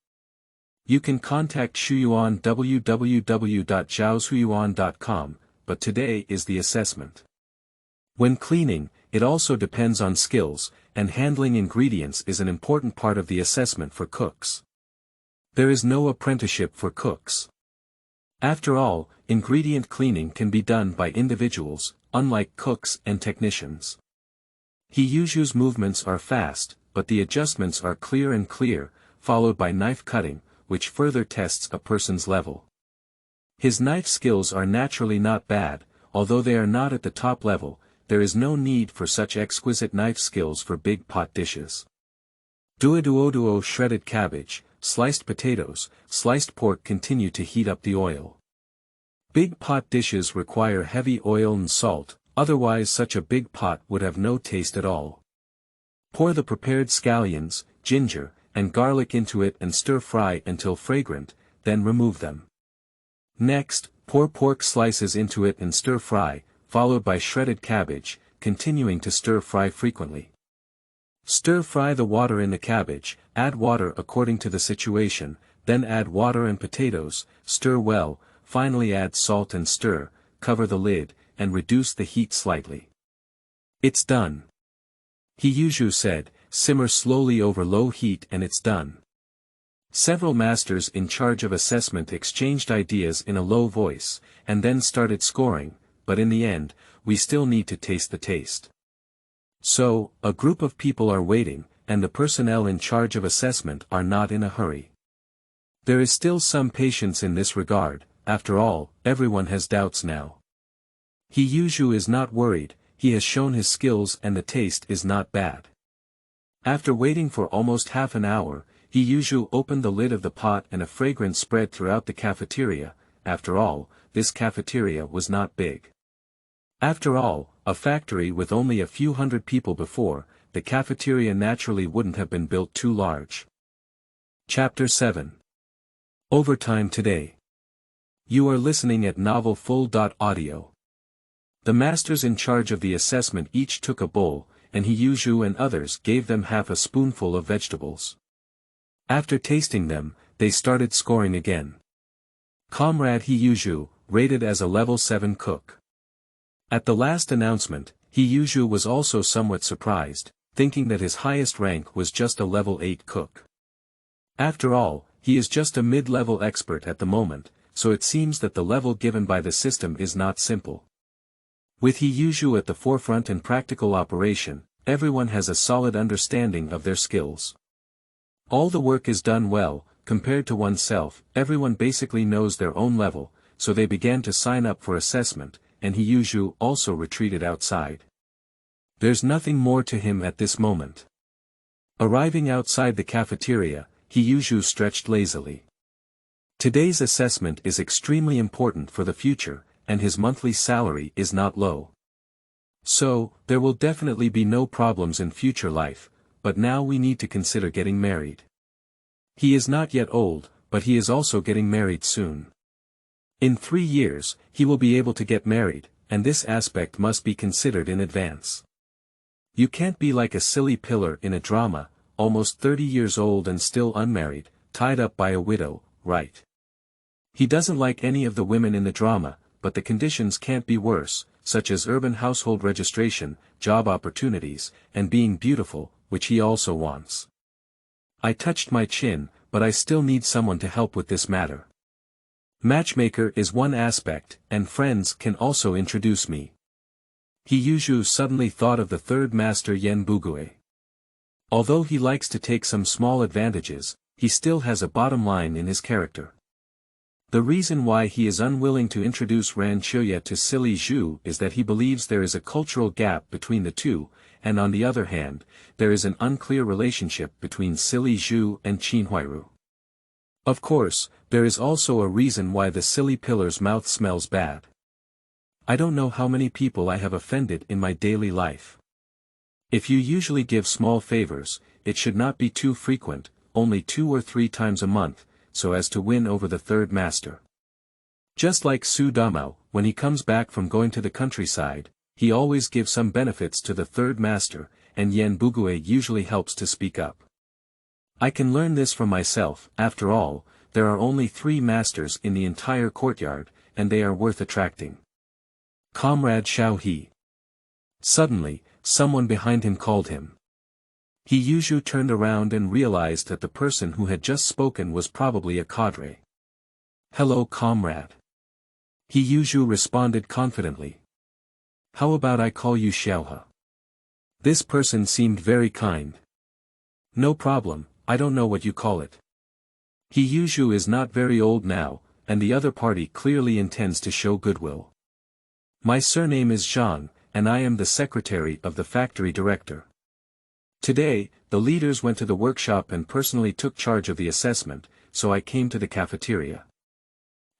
S1: You can contact Siheyuan www.zhaosiyuan.com, but today is the assessment. When cleaning, it also depends on skills, and handling ingredients is an important part of the assessment for cooks. There is no apprenticeship for cooks. After all, ingredient cleaning can be done by individuals, unlike cooks and technicians. He Yuzhu's movements are fast, but the adjustments are clear, followed by knife cutting, which further tests a person's level. His knife skills are naturally not bad, although they are not at the top level. There is no need for such exquisite knife skills for big pot dishes. Duo shredded cabbage, sliced potatoes, sliced pork continue to heat up the oil. Big pot dishes require heavy oil and salt, otherwise such a big pot would have no taste at all. Pour the prepared scallions, ginger, and garlic into it and stir-fry until fragrant, then remove them. Next, pour pork slices into it and stir-fry, followed by shredded cabbage, continuing to stir-fry frequently. Stir-fry the water in the cabbage, add water according to the situation, then add water and potatoes, stir well, finally add salt and stir, cover the lid, and reduce the heat slightly. It's done. He Yuzhu said, simmer slowly over low heat and it's done. Several masters in charge of assessment exchanged ideas in a low voice, and then started scoring, but in the end, we still need to taste the taste. So, a group of people are waiting, and the personnel in charge of assessment are not in a hurry. There is still some patience in this regard. After all, everyone has doubts now. He Yuzhu is not worried, he has shown his skills and the taste is not bad. After waiting for almost half an hour, He Yuzhu opened the lid of the pot and a fragrance spread throughout the cafeteria. After all, this cafeteria was not big. After all, a factory with only a few hundred people before, the cafeteria naturally wouldn't have been built too large. Chapter 7. Overtime today. You are listening at Novel Full.audio. The masters in charge of the assessment each took a bowl, and He Yuzhu and others gave them half a spoonful of vegetables. After tasting them, they started scoring again. Comrade He Yuzhu, rated as a level 7 cook. At the last announcement, He Yuzhu was also somewhat surprised, thinking that his highest rank was just a level 8 cook. After all, he is just a mid-level expert at the moment, so it seems that the level given by the system is not simple. With He Yuzhu at the forefront in practical operation, everyone has a solid understanding of their skills. All the work is done well, compared to oneself, everyone basically knows their own level, so they began to sign up for assessment, and He Yuzhu also retreated outside. There's nothing more to him at this moment. Arriving outside the cafeteria, He Yuzhu stretched lazily. Today's assessment is extremely important for the future, and his monthly salary is not low. So, there will definitely be no problems in future life, but now we need to consider getting married. He is not yet old, but he is also getting married soon. In 3 years, he will be able to get married, and this aspect must be considered in advance. You can't be like a silly pillar in a drama, almost 30 years old and still unmarried, tied up by a widow, right? He doesn't like any of the women in the drama, but the conditions can't be worse, such as urban household registration, job opportunities, and being beautiful, which he also wants. I touched my chin, but I still need someone to help with this matter. Matchmaker is one aspect, and friends can also introduce me. He Yuzhu suddenly thought of the third master Yen Bugui. Although he likes to take some small advantages, he still has a bottom line in his character. The reason why he is unwilling to introduce Ran Chuya to Silly Zhu is that he believes there is a cultural gap between the two, and on the other hand, there is an unclear relationship between Silly Zhu and Qinhuairu. Of course, There is also a reason why the silly pillar's mouth smells bad. I don't know how many people I have offended in my daily life. If you usually give small favors, it should not be too frequent, only 2 or 3 times a month, so as to win over the third master. Just like Su Damao, when he comes back from going to the countryside, he always gives some benefits to the third master, and Yan Bugui usually helps to speak up. I can learn this from myself. After all, there are only 3 masters in the entire courtyard, and they are worth attracting. Comrade Xiao He. Suddenly, someone behind him called him. He Yuzhu turned around and realized that the person who had just spoken was probably a cadre. Hello comrade. He Yuzhu responded confidently. How about I call you Xiaohe? This person seemed very kind. No problem, I don't know what you call it. He Yuzhu is not very old now, and the other party clearly intends to show goodwill. My surname is Zhang, and I am the secretary of the factory director. Today, the leaders went to the workshop and personally took charge of the assessment, so I came to the cafeteria.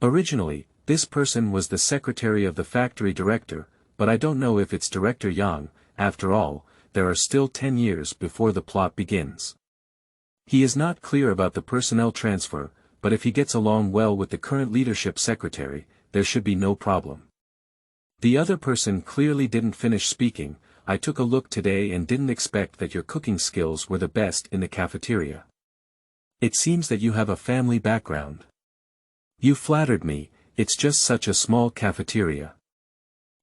S1: Originally, this person was the secretary of the factory director, but I don't know if it's Director Yang. After all, there are still 10 years before the plot begins. He is not clear about the personnel transfer, but if he gets along well with the current leadership secretary, there should be no problem. The other person clearly didn't finish speaking. I took a look today and didn't expect that your cooking skills were the best in the cafeteria. It seems that you have a family background. You flattered me, it's just such a small cafeteria.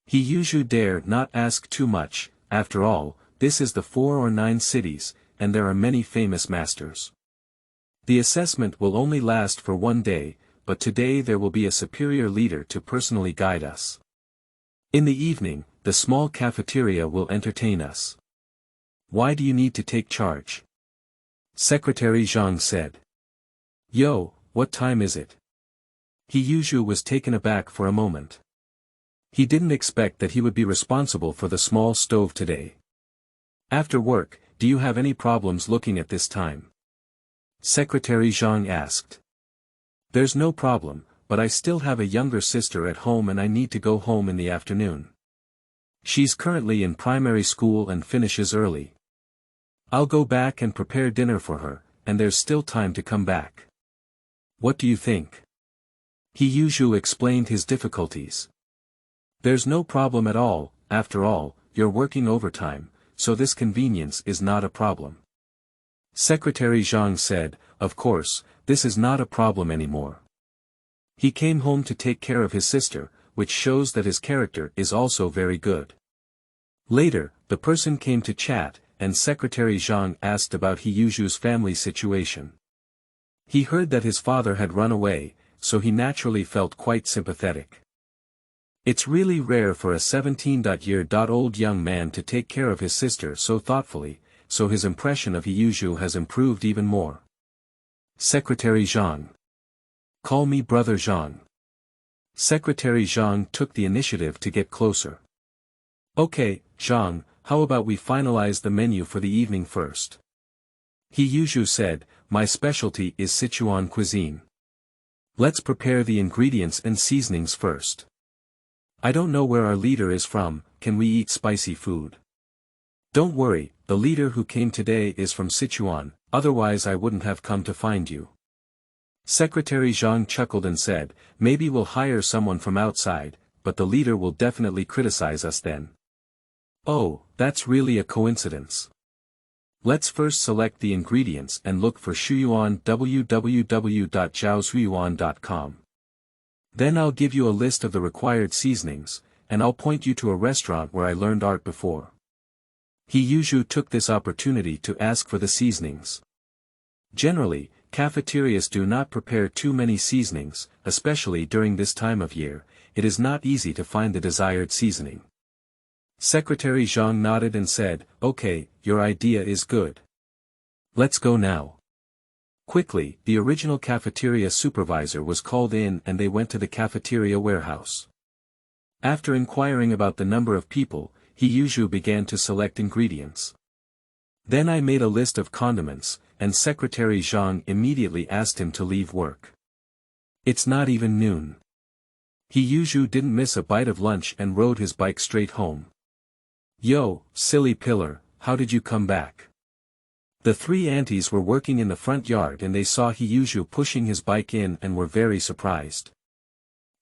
S1: He Yuzhu dare not ask too much. After all, this is the 4 or 9 cities, and there are many famous masters. The assessment will only last for 1 day, but today there will be a superior leader to personally guide us. In the evening, the small cafeteria will entertain us. Why do you need to take charge? Secretary Zhang said. Yo, what time is it? He Yuzhu was taken aback for a moment. He didn't expect that he would be responsible for the small stove today. After work, do you have any problems looking at this time? Secretary Zhang asked. There's no problem, but I still have a younger sister at home and I need to go home in the afternoon. She's currently in primary school and finishes early. I'll go back and prepare dinner for her, and there's still time to come back. What do you think? He Yuzhu explained his difficulties. There's no problem at all. After all, you're working overtime, so this convenience is not a problem. Secretary Zhang said, of course, this is not a problem anymore. He came home to take care of his sister, which shows that his character is also very good. Later, the person came to chat, and Secretary Zhang asked about He Yuzhu's family situation. He heard that his father had run away, so he naturally felt quite sympathetic. It's really rare for a 17-year-old young man to take care of his sister so thoughtfully, so his impression of He Yuzhu has improved even more. Secretary Zhang. Call me Brother Zhang. Secretary Zhang took the initiative to get closer. Okay, Zhang, how about we finalize the menu for the evening first? He Yuzhu said, my specialty is Sichuan cuisine. Let's prepare the ingredients and seasonings first. I don't know where our leader is from, can we eat spicy food? Don't worry, the leader who came today is from Sichuan, otherwise I wouldn't have come to find you. Secretary Zhang chuckled and said, maybe we'll hire someone from outside, but the leader will definitely criticize us then. Oh, that's really a coincidence. Let's first select the ingredients and look for Siheyuan www.jiaoshuiyuan.com. Then I'll give you a list of the required seasonings, and I'll point you to a restaurant where I learned art before. He Yuzhu took this opportunity to ask for the seasonings. Generally, cafeterias do not prepare too many seasonings, especially during this time of year. It is not easy to find the desired seasoning. Secretary Zhang nodded and said, okay, your idea is good. Let's go now. Quickly, the original cafeteria supervisor was called in and they went to the cafeteria warehouse. After inquiring about the number of people, He Yuzhu began to select ingredients. Then I made a list of condiments, and Secretary Zhang immediately asked him to leave work. It's not even noon. He Yuzhu didn't miss a bite of lunch and rode his bike straight home. Yo, silly pillar, how did you come back? The three aunties were working in the front yard and they saw He Yuzhu pushing his bike in and were very surprised.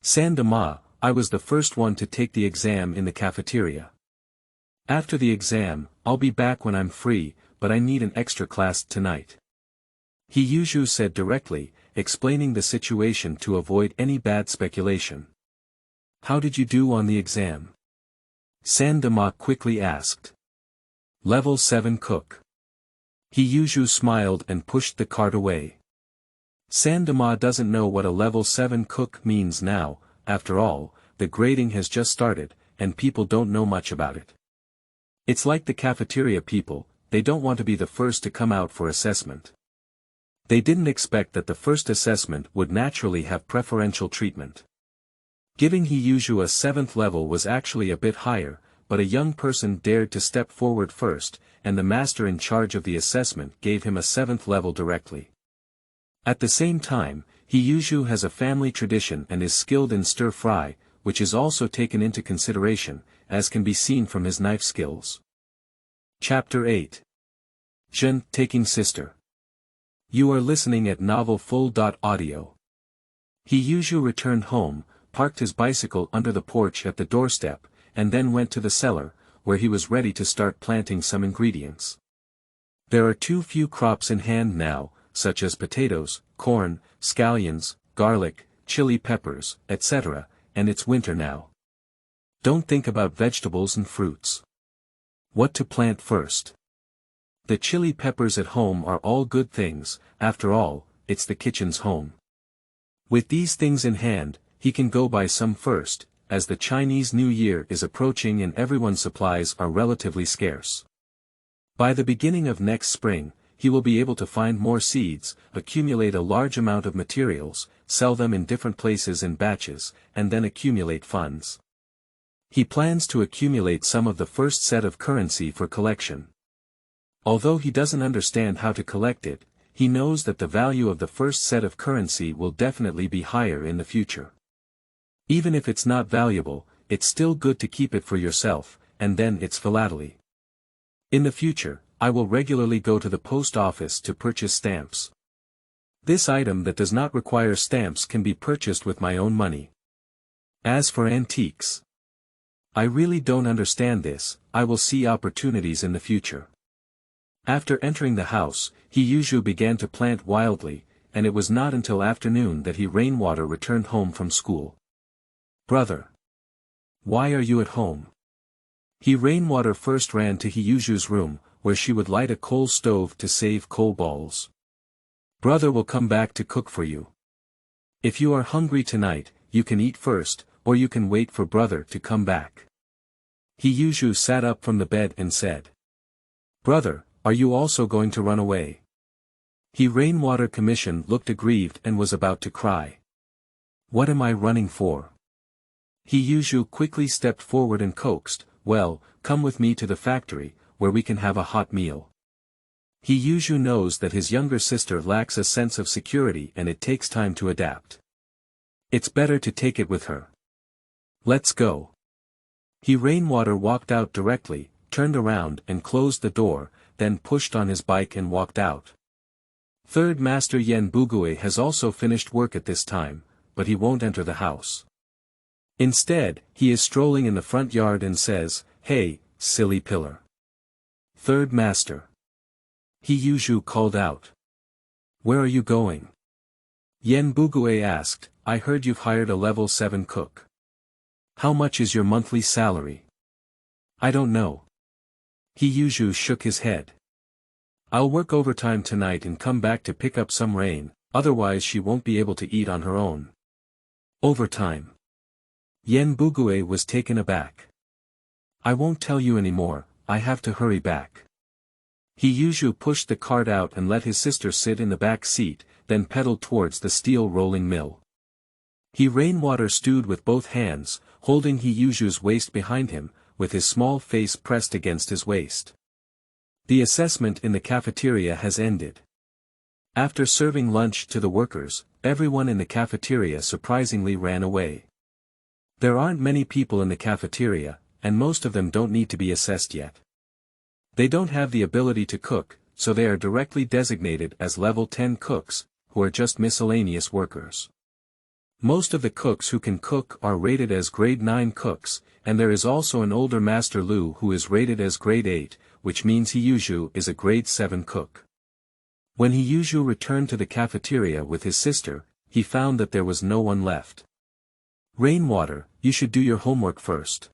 S1: Sandama, I was the first one to take the exam in the cafeteria. After the exam, I'll be back when I'm free, but I need an extra class tonight. He Yuzhu said directly, explaining the situation to avoid any bad speculation. How did you do on the exam? Sandama quickly asked. Level 7 cook. He Yuzhu smiled and pushed the cart away. Sandama doesn't know what a level 7 cook means now. After all, the grading has just started, and people don't know much about it. It's like the cafeteria people, they don't want to be the first to come out for assessment. They didn't expect that the first assessment would naturally have preferential treatment. Giving He Yuzhu a 7th level was actually a bit higher, but a young person dared to step forward first, and the master in charge of the assessment gave him a 7th level directly. At the same time, He Yuzhu has a family tradition and is skilled in stir-fry, which is also taken into consideration, as can be seen from his knife skills. Chapter 8. Zhen taking sister. You are listening at Novel Full.audio. He Yuzhu returned home, parked his bicycle under the porch at the doorstep, and then went to the cellar, where he was ready to start planting some ingredients. There are too few crops in hand now, such as potatoes, corn, scallions, garlic, chili peppers, etc., and it's winter now. Don't think about vegetables and fruits. What to plant first? The chili peppers at home are all good things, after all, it's the kitchen's home. With these things in hand, he can go buy some first, as the Chinese New Year is approaching and everyone's supplies are relatively scarce. By the beginning of next spring, he will be able to find more seeds, accumulate a large amount of materials, sell them in different places in batches, and then accumulate funds. He plans to accumulate some of the first set of currency for collection. Although he doesn't understand how to collect it, he knows that the value of the first set of currency will definitely be higher in the future. Even if it's not valuable, it's still good to keep it for yourself, and then it's philately. In the future, I will regularly go to the post office to purchase stamps. This item that does not require stamps can be purchased with my own money. As for antiques, I really don't understand this, I will see opportunities in the future. After entering the house, He Yuzhu began to plant wildly, and it was not until afternoon that Rainwater returned home from school. Brother, why are you at home? Rainwater first ran to He Yuzhu's room, where she would light a coal stove to save coal balls. Brother will come back to cook for you. If you are hungry tonight, you can eat first, or you can wait for brother to come back. He Yuzhu sat up from the bed and said. Brother, are you also going to run away? Rainwater Commission looked aggrieved and was about to cry. What am I running for? He Yuzhu quickly stepped forward and coaxed, well, come with me to the factory, where we can have a hot meal. He Yuzhu knows that his younger sister lacks a sense of security and it takes time to adapt. It's better to take it with her. Let's go. Rainwater walked out directly, turned around and closed the door, then pushed on his bike and walked out. Third Master Yen Bugui has also finished work at this time, but he won't enter the house. Instead, he is strolling in the front yard and says, Hey, silly pillar. Third Master. He Yuzhu called out. Where are you going? Yen Bugui asked, I heard you've hired a level 7 cook. How much is your monthly salary? I don't know. He Yuzhu shook his head. I'll work overtime tonight and come back to pick up some rain, otherwise she won't be able to eat on her own. Overtime. Yen Bugui was taken aback. I won't tell you anymore, I have to hurry back. He Yuzhu pushed the cart out and let his sister sit in the back seat, then pedaled towards the steel rolling mill. Rainwater stood with both hands, holding He Yuzhu's waist behind him, with his small face pressed against his waist. The assessment in the cafeteria has ended. After serving lunch to the workers, everyone in the cafeteria surprisingly ran away. There aren't many people in the cafeteria, and most of them don't need to be assessed yet. They don't have the ability to cook, so they are directly designated as level 10 cooks, who are just miscellaneous workers. Most of the cooks who can cook are rated as grade 9 cooks, and there is also an older Master Lu who is rated as grade 8, which means He Yuzhu is a grade 7 cook. When He Yuzhu returned to the cafeteria with his sister, he found that there was no one left. "Rainwater, you should do your homework first.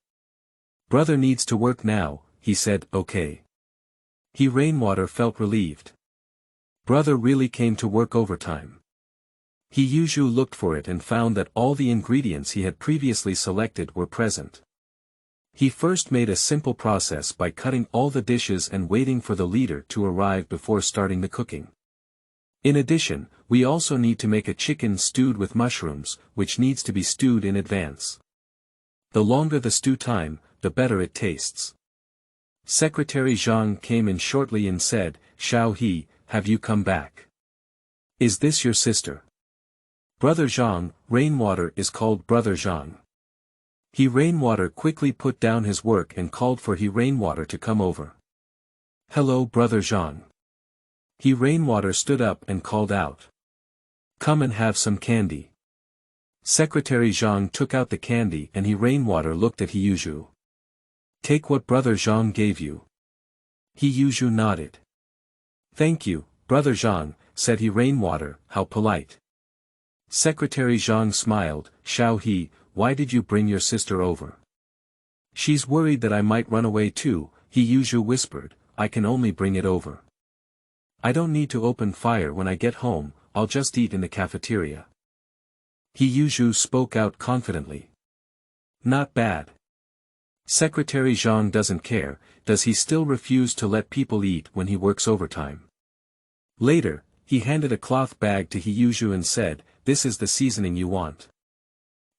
S1: Brother needs to work now," he said. "Okay." Rainwater felt relieved. Brother really came to work overtime. He Yuzhu looked for it and found that all the ingredients he had previously selected were present. He first made a simple process by cutting all the dishes and waiting for the leader to arrive before starting the cooking. In addition, we also need to make a chicken stewed with mushrooms, which needs to be stewed in advance. The longer the stew time, the better it tastes. Secretary Zhang came in shortly and said, "He, have you come back? Is this your sister?" "Brother Zhang." Rainwater is called Brother Zhang. Rainwater quickly put down his work and called for Rainwater to come over. "Hello Brother Zhang." Rainwater stood up and called out. "Come and have some candy." Secretary Zhang took out the candy and Rainwater looked at He Yuzhu. "Take what Brother Zhang gave you." He Yuzhu nodded. "Thank you, Brother Zhang," said Rainwater. "How polite." Secretary Zhang smiled. He, why did you bring your sister over?" "She's worried that I might run away too," He Yuzhu whispered. "I can only bring it over. I don't need to open fire when I get home, I'll just eat in the cafeteria." He Yuzhu spoke out confidently. "Not bad. Secretary Zhang doesn't care, does he still refuse to let people eat when he works overtime?" Later, he handed a cloth bag to He Yuzhu and said, "This is the seasoning you want.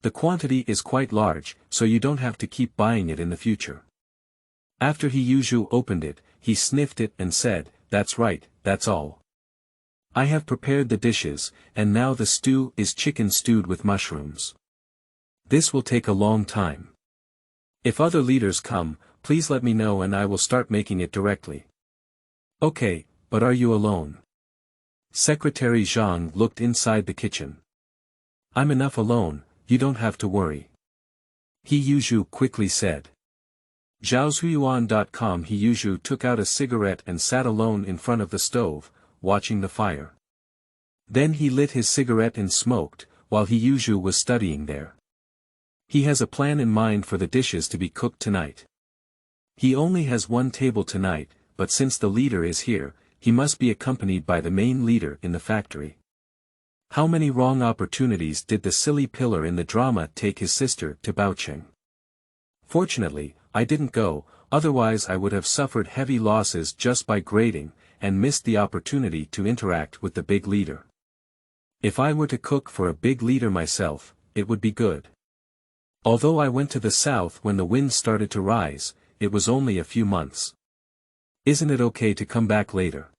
S1: The quantity is quite large, so you don't have to keep buying it in the future." After He Yuzhu opened it, he sniffed it and said, "That's right, that's all. I have prepared the dishes, and now the stew is chicken stewed with mushrooms. This will take a long time. If other leaders come, please let me know and I will start making it directly." "Okay, but are you alone?" Secretary Zhang looked inside the kitchen. "I'm enough alone, you don't have to worry," He Yuzhu quickly said. Siheyuan.com. He Yuzhu took out a cigarette and sat alone in front of the stove, watching the fire. Then he lit his cigarette and smoked, while He Yuzhu was studying there. He has a plan in mind for the dishes to be cooked tonight. He only has one table tonight, but since the leader is here, he must be accompanied by the main leader in the factory. How many wrong opportunities did the silly pillar in the drama take his sister to Baocheng? Fortunately, I didn't go, otherwise I would have suffered heavy losses just by grading, and missed the opportunity to interact with the big leader. If I were to cook for a big leader myself, it would be good. Although I went to the south when the wind started to rise, it was only a few months. Isn't it okay to come back later?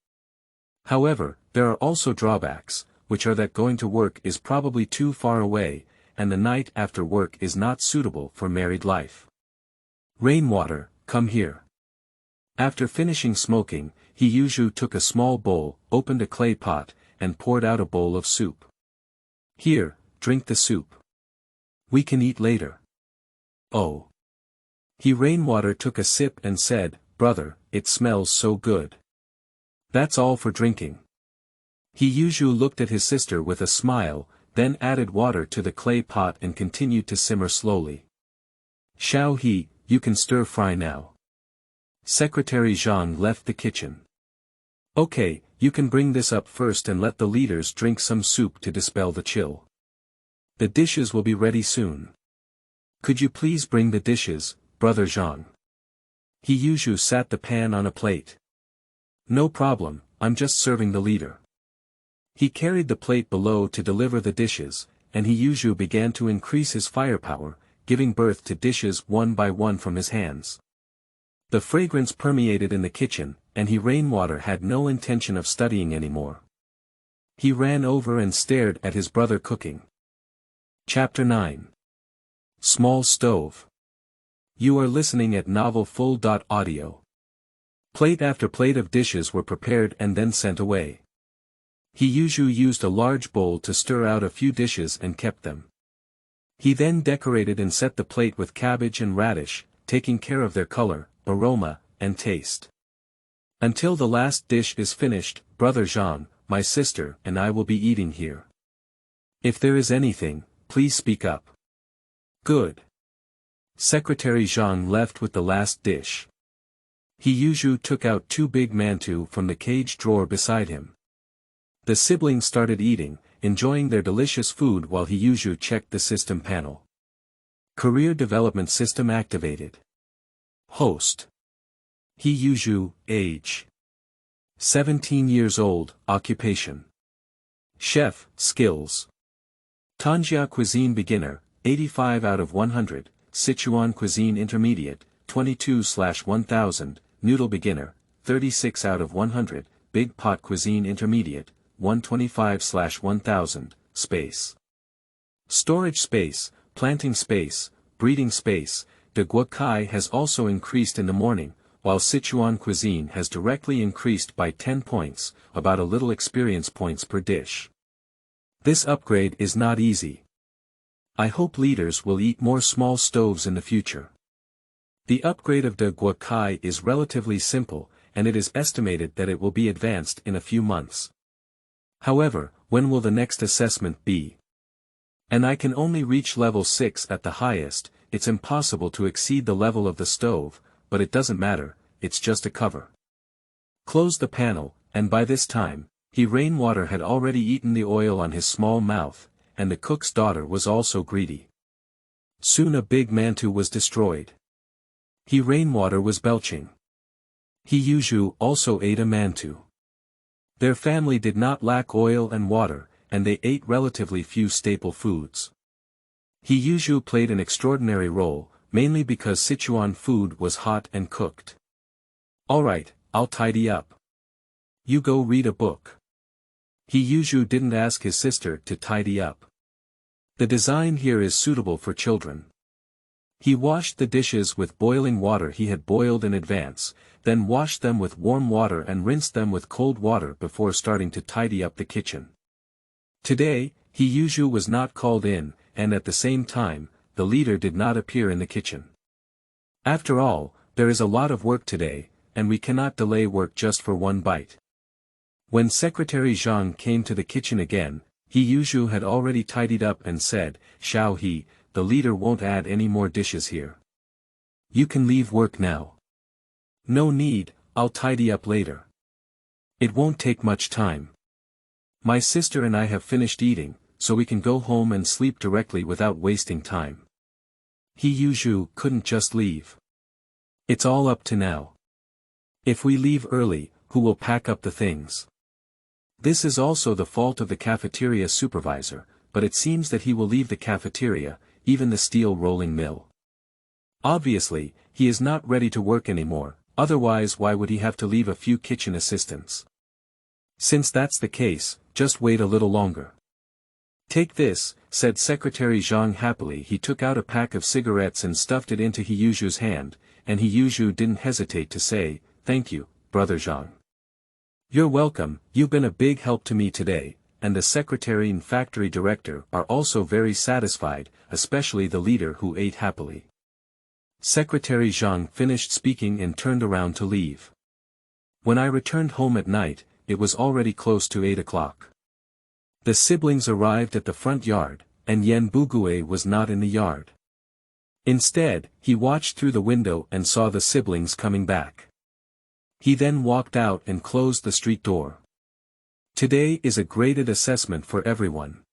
S1: However, there are also drawbacks, which are that going to work is probably too far away, and the night after work is not suitable for married life. Rainwater, come here. After finishing smoking, He Yuzhu took a small bowl, opened a clay pot, and poured out a bowl of soup. "Here, drink the soup. We can eat later." "Oh." Rainwater took a sip and said, "Brother, it smells so good." "That's all for drinking." He Yuzhu looked at his sister with a smile, then added water to the clay pot and continued to simmer slowly. He, you can stir fry now." Secretary Zhang left the kitchen. "Okay, you can bring this up first and let the leaders drink some soup to dispel the chill. The dishes will be ready soon. Could you please bring the dishes, Brother Zhang?" He Yuzhu sat the pan on a plate. "No problem, I'm just serving the leader." He carried the plate below to deliver the dishes, and He Yuzhu began to increase his firepower, giving birth to dishes one by one from his hands. The fragrance permeated in the kitchen, and Rainwater had no intention of studying anymore. He ran over and stared at his brother cooking. Chapter 9. Small Stove. You are listening at Novel Full.audio. Plate after plate of dishes were prepared and then sent away. He Yuzhu used a large bowl to stir out a few dishes and kept them. He then decorated and set the plate with cabbage and radish, taking care of their color, aroma, and taste. Until the last dish is finished, Brother Zhang, my sister, and I will be eating here. If there is anything, please speak up. Good. Secretary Zhang left with the last dish. He Yuzhu took out 2 big mantou from the cage drawer beside him. The siblings started eating, enjoying their delicious food while He Yuzhu checked the system panel. Career Development System activated. Host. He Yuzhu, age. 17 years old, occupation. Chef, skills. Tanjia Cuisine Beginner, 85 out of 100, Sichuan Cuisine Intermediate, 22/1000, Noodle Beginner, 36 out of 100, Big Pot Cuisine Intermediate, 125/1000, Space. Storage space, planting space, breeding space. The guacai has also increased in the morning, while Sichuan cuisine has directly increased by 10 points, about a little experience points per dish. This upgrade is not easy. I hope leaders will eat more small stoves in the future. The upgrade of the guacai is relatively simple, and it is estimated that it will be advanced in a few months. However, when will the next assessment be? And I can only reach level 6 at the highest. It's impossible to exceed the level of the stove, but it doesn't matter, it's just a cover. Close the panel, and by this time, Rainwater had already eaten the oil on his small mouth, and the cook's daughter was also greedy. Soon a big mantou was destroyed. Rainwater was belching. He Yuzhu also ate a mantou. Their family did not lack oil and water, and they ate relatively few staple foods. He Yuzhu played an extraordinary role, mainly because Sichuan food was hot and cooked. Alright, I'll tidy up. You go read a book. He Yuzhu didn't ask his sister to tidy up. The design here is suitable for children. He washed the dishes with boiling water he had boiled in advance, then washed them with warm water and rinsed them with cold water before starting to tidy up the kitchen. Today, He Yuzhu was not called in, and at the same time, the leader did not appear in the kitchen. After all, there is a lot of work today, and we cannot delay work just for one bite. When Secretary Zhang came to the kitchen again, He Yuzhu had already tidied up and said, "Xiao He, the leader won't add any more dishes here. You can leave work now." "No need, I'll tidy up later. It won't take much time. My sister and I have finished eating, so we can go home and sleep directly without wasting time." He Yuzhu couldn't just leave. It's all up to now. If we leave early, who will pack up the things? This is also the fault of the cafeteria supervisor, but it seems that he will leave the cafeteria, even the steel rolling mill. Obviously, he is not ready to work anymore, otherwise why would he have to leave a few kitchen assistants? Since that's the case, just wait a little longer. "Take this," said Secretary Zhang happily. He took out a pack of cigarettes and stuffed it into He Yuzhu's hand, and He Yuzhu didn't hesitate to say, "Thank you, Brother Zhang. You're welcome, you've been a big help to me today," and the secretary and factory director are also very satisfied, especially the leader who ate happily. Secretary Zhang finished speaking and turned around to leave. When I returned home at night, it was already close to 8 o'clock. The siblings arrived at the front yard, and Yan Bugui was not in the yard. Instead, he watched through the window and saw the siblings coming back. He then walked out and closed the street door. Today is a graded assessment for everyone.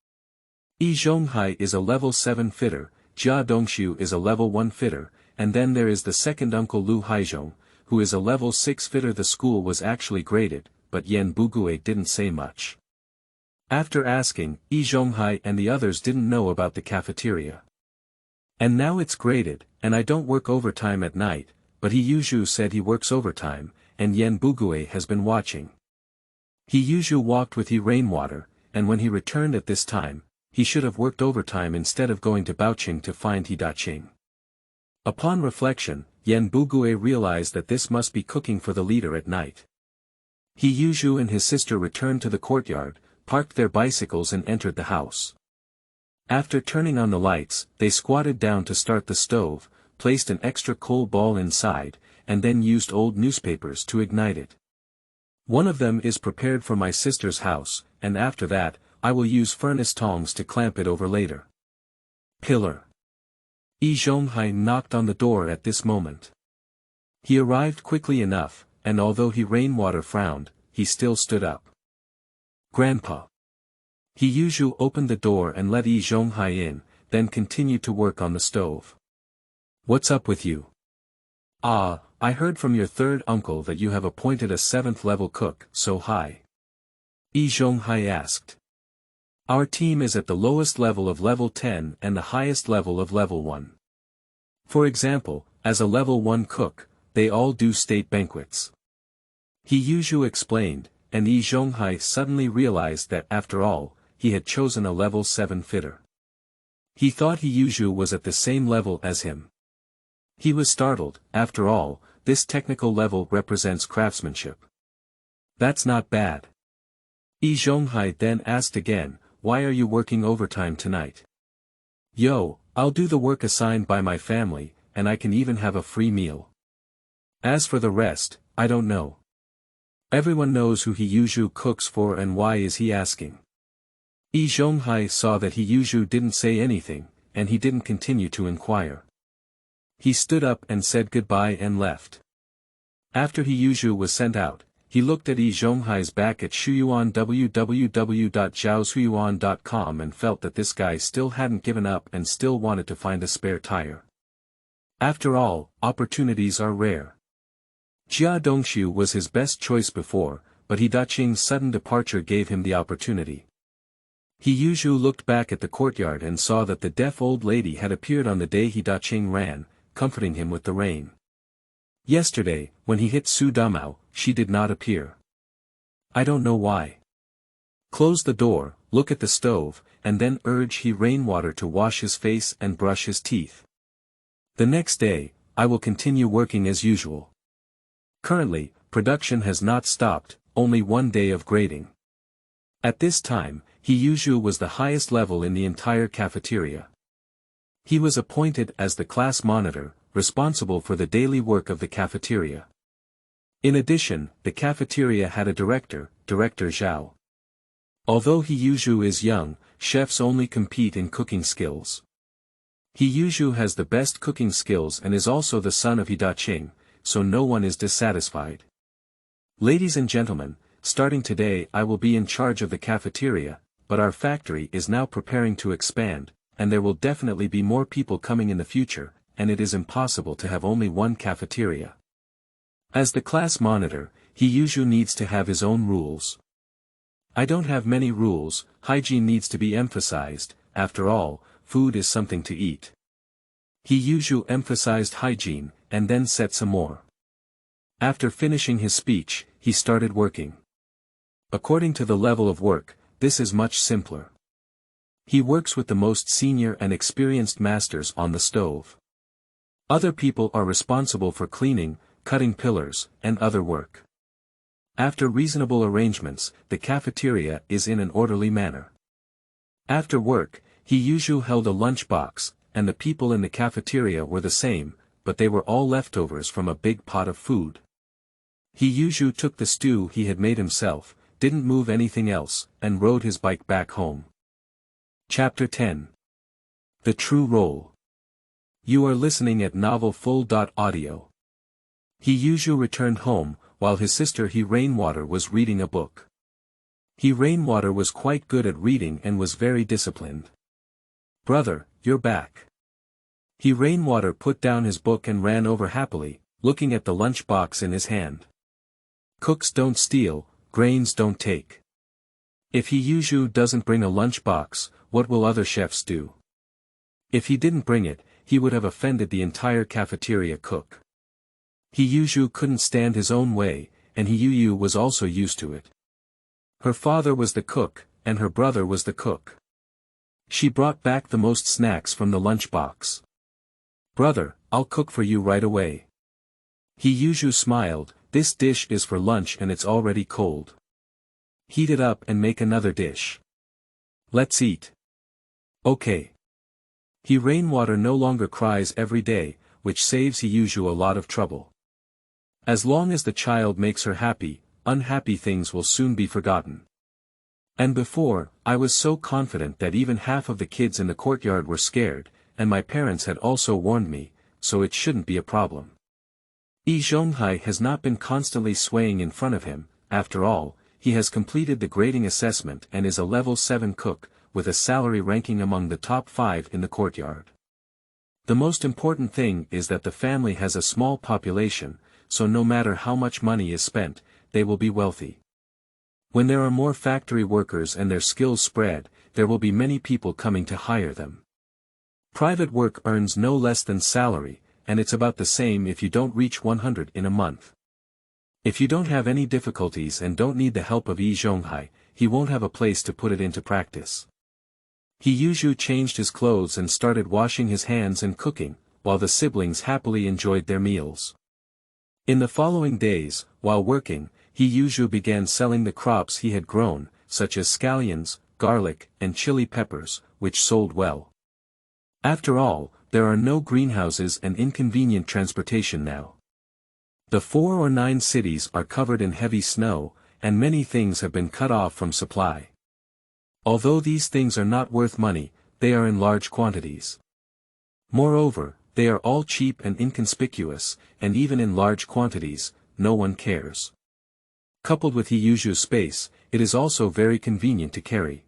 S1: Yi Zhonghai is a level 7 fitter, Jia Dongshu is a level 1 fitter, and then there is the second uncle Lu Haizhong, who is a level 6 fitter. The school was actually graded, but Yan Bugui didn't say much. After asking, Yi Zhonghai and the others didn't know about the cafeteria. And now it's graded, and I don't work overtime at night, but He Yuzhu said he works overtime, and Yan Bugui has been watching. He Yuzhu walked with He Rainwater, and when he returned at this time, he should have worked overtime instead of going to Baoqing to find He Daqing. Upon reflection, Yan Bugui realized that this must be cooking for the leader at night. He Yuzhu and his sister returned to the courtyard, parked their bicycles and entered the house. After turning on the lights, they squatted down to start the stove, placed an extra coal ball inside, and then used old newspapers to ignite it. One of them is prepared for my sister's house, and after that, I will use furnace tongs to clamp it over later. Pillar. He Yuzhu knocked on the door at this moment. He arrived quickly enough, and although He Rainwater frowned, he still stood up. Grandpa. He Yuzhu opened the door and let He Yuzhu in, then continued to work on the stove. What's up with you? Ah, I heard from your third uncle that you have appointed a 7th level cook, so high. He Yuzhu asked. Our team is at the lowest level of level 10 and the highest level of level 1. For example, as a level 1 cook, they all do state banquets. He Yuzhu explained, and He Yuzhu suddenly realized that after all, he had chosen a level 7 fitter. He thought He Yuzhu was at the same level as him. He was startled. After all, this technical level represents craftsmanship. That's not bad. He Yuzhu then asked again, why are you working overtime tonight? Yo, I'll do the work assigned by my family, and I can even have a free meal. As for the rest, I don't know. Everyone knows who He Yuzhu cooks for and why is he asking? He Yuzhu saw that He Yuzhu didn't say anything, and he didn't continue to inquire. He stood up and said goodbye and left. After He Yuzhu was sent out, he looked at He Yuzhu's back at Siheyuan www.zhaosiyuan.com and felt that this guy still hadn't given up and still wanted to find a spare tire. After all, opportunities are rare. Jia Dongxiu was his best choice before, but He Daqing's sudden departure gave him the opportunity. He Yuzhu looked back at the courtyard and saw that the deaf old lady had appeared on the day He Daqing ran, comforting him with the rain. Yesterday, when he hit Su Damao, she did not appear. I don't know why. Close the door, look at the stove, and then urge He Rainwater to wash his face and brush his teeth. The next day, I will continue working as usual. Currently, production has not stopped, only 1 day of grading. At this time, He Yuzhu was the highest level in the entire cafeteria. He was appointed as the class monitor, responsible for the daily work of the cafeteria. In addition, the cafeteria had a director, Director Zhao. Although He Yuzhu is young, chefs only compete in cooking skills. He Yuzhu has the best cooking skills and is also the son of He Daqing, so no one is dissatisfied. Ladies and gentlemen, starting today I will be in charge of the cafeteria, but our factory is now preparing to expand, and there will definitely be more people coming in the future, and it is impossible to have only one cafeteria. As the class monitor, He Yuzhu needs to have his own rules. I don't have many rules. Hygiene needs to be emphasized, after all, food is something to eat. He Yuzhu emphasized hygiene, and then said some more. After finishing his speech, he started working. According to the level of work, this is much simpler. He works with the most senior and experienced masters on the stove. Other people are responsible for cleaning, cutting pillars, and other work. After reasonable arrangements, the cafeteria is in an orderly manner. After work, He Yuzhu held a lunch box, and the people in the cafeteria were the same, but they were all leftovers from a big pot of food. He Yuzhu took the stew he had made himself, didn't move anything else, and rode his bike back home. Chapter 10. The True Role. You are listening at Novel Full.audio. He Yuzhu returned home, while his sister He Rainwater was reading a book. He Rainwater was quite good at reading and was very disciplined. Brother, you're back. He Rainwater put down his book and ran over happily, looking at the lunch box in his hand. Cooks don't steal, grains don't take. If He Yuzhu doesn't bring a lunch box, what will other chefs do? If he didn't bring it, he would have offended the entire cafeteria cook. He Yuzhu couldn't stand his own way, and He Yuzhu was also used to it. Her father was the cook, and her brother was the cook. She brought back the most snacks from the lunchbox. "Brother, I'll cook for you right away." He Yuzhu smiled, "This dish is for lunch and it's already cold. Heat it up and make another dish. Let's eat." "Okay." Rainwater no longer cries every day, which saves He Yuzhu a lot of trouble. As long as the child makes her happy, unhappy things will soon be forgotten. And before, I was so confident that even half of the kids in the courtyard were scared, and my parents had also warned me, so it shouldn't be a problem. He Yuzhu has not been constantly swaying in front of him. After all, he has completed the grading assessment and is a level 7 cook, with a salary ranking among the top 5 in the courtyard. The most important thing is that the family has a small population, so no matter how much money is spent, they will be wealthy. When there are more factory workers and their skills spread, there will be many people coming to hire them. Private work earns no less than salary, and it's about the same if you don't reach 100 in a month. If you don't have any difficulties and don't need the help of He Yuzhu, he won't have a place to put it into practice. He Yuzhu changed his clothes and started washing his hands and cooking, while the siblings happily enjoyed their meals. In the following days, while working, He Yuzhu began selling the crops he had grown, such as scallions, garlic, and chili peppers, which sold well. After all, there are no greenhouses and inconvenient transportation now. The 4 or 9 cities are covered in heavy snow, and many things have been cut off from supply. Although these things are not worth money, they are in large quantities. Moreover, they are all cheap and inconspicuous, and even in large quantities, no one cares. Coupled with He Yuzhu's space, it is also very convenient to carry.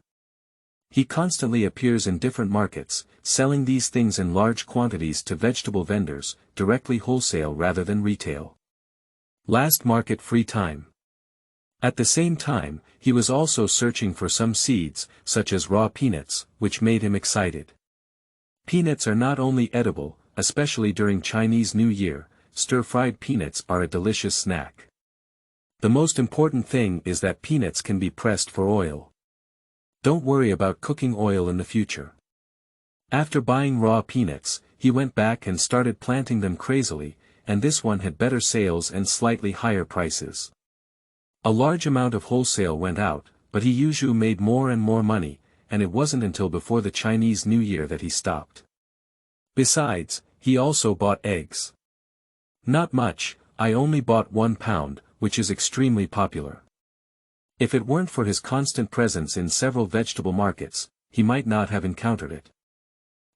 S1: He constantly appears in different markets, selling these things in large quantities to vegetable vendors, directly wholesale rather than retail. Last market free time. At the same time, he was also searching for some seeds, such as raw peanuts, which made him excited. Peanuts are not only edible, especially during Chinese New Year, stir-fried peanuts are a delicious snack. The most important thing is that peanuts can be pressed for oil. Don't worry about cooking oil in the future. After buying raw peanuts, he went back and started planting them crazily, and this one had better sales and slightly higher prices. A large amount of wholesale went out, but He Yuzhu made more and more money, and it wasn't until before the Chinese New Year that he stopped. Besides, he also bought eggs. Not much, I only bought 1 pound, which is extremely popular. If it weren't for his constant presence in several vegetable markets, he might not have encountered it.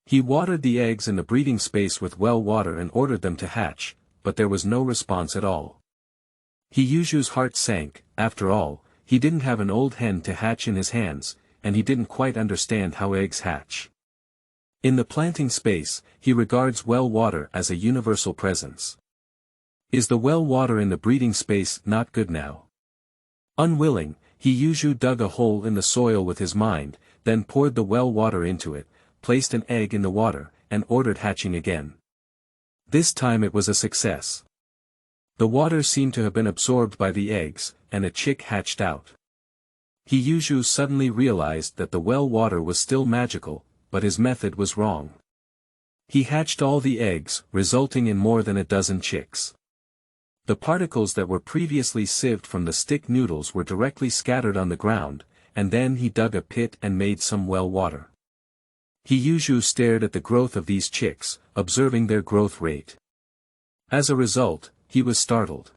S1: He watered the eggs in the breeding space with well water and ordered them to hatch, but there was no response at all. He Yuzhu's heart sank. After all, he didn't have an old hen to hatch in his hands, and he didn't quite understand how eggs hatch. In the planting space, he regards well water as a universal presence. Is the well water in the breeding space not good now? Unwilling, He Yuzhu dug a hole in the soil with his mind, then poured the well water into it, placed an egg in the water, and ordered hatching again. This time it was a success. The water seemed to have been absorbed by the eggs, and a chick hatched out. He Yuzhu suddenly realized that the well water was still magical, but his method was wrong. He hatched all the eggs, resulting in more than a dozen chicks. The particles that were previously sieved from the stick noodles were directly scattered on the ground, and then he dug a pit and made some well water. He Yuzhu stared at the growth of these chicks, observing their growth rate. As a result, he was startled.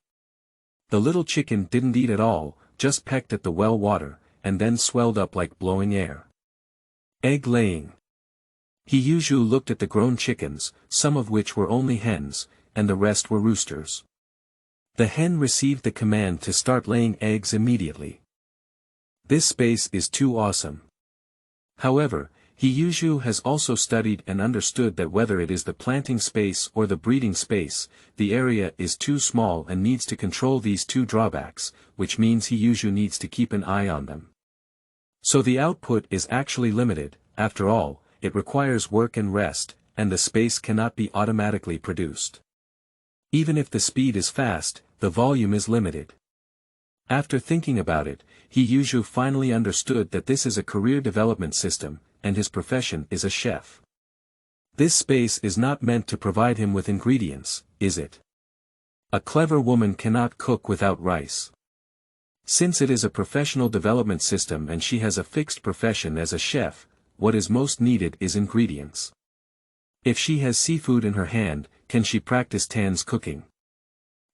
S1: The little chicken didn't eat at all, just pecked at the well water, and then swelled up like blowing air. Egg laying. He Yuzhu looked at the grown chickens, some of which were only hens, and the rest were roosters. The hen received the command to start laying eggs immediately. This space is too awesome. However, He Yuzhu has also studied and understood that whether it is the planting space or the breeding space, the area is too small and needs to control these two drawbacks, which means He Yuzhu needs to keep an eye on them. So the output is actually limited. After all, it requires work and rest, and the space cannot be automatically produced. Even if the speed is fast, the volume is limited. After thinking about it, He Yuzhu finally understood that this is a career development system, and his profession is a chef. This space is not meant to provide him with ingredients, is it? A clever woman cannot cook without rice. Since it is a professional development system and she has a fixed profession as a chef, what is most needed is ingredients. If she has seafood in her hand, can she practice Tan's cooking?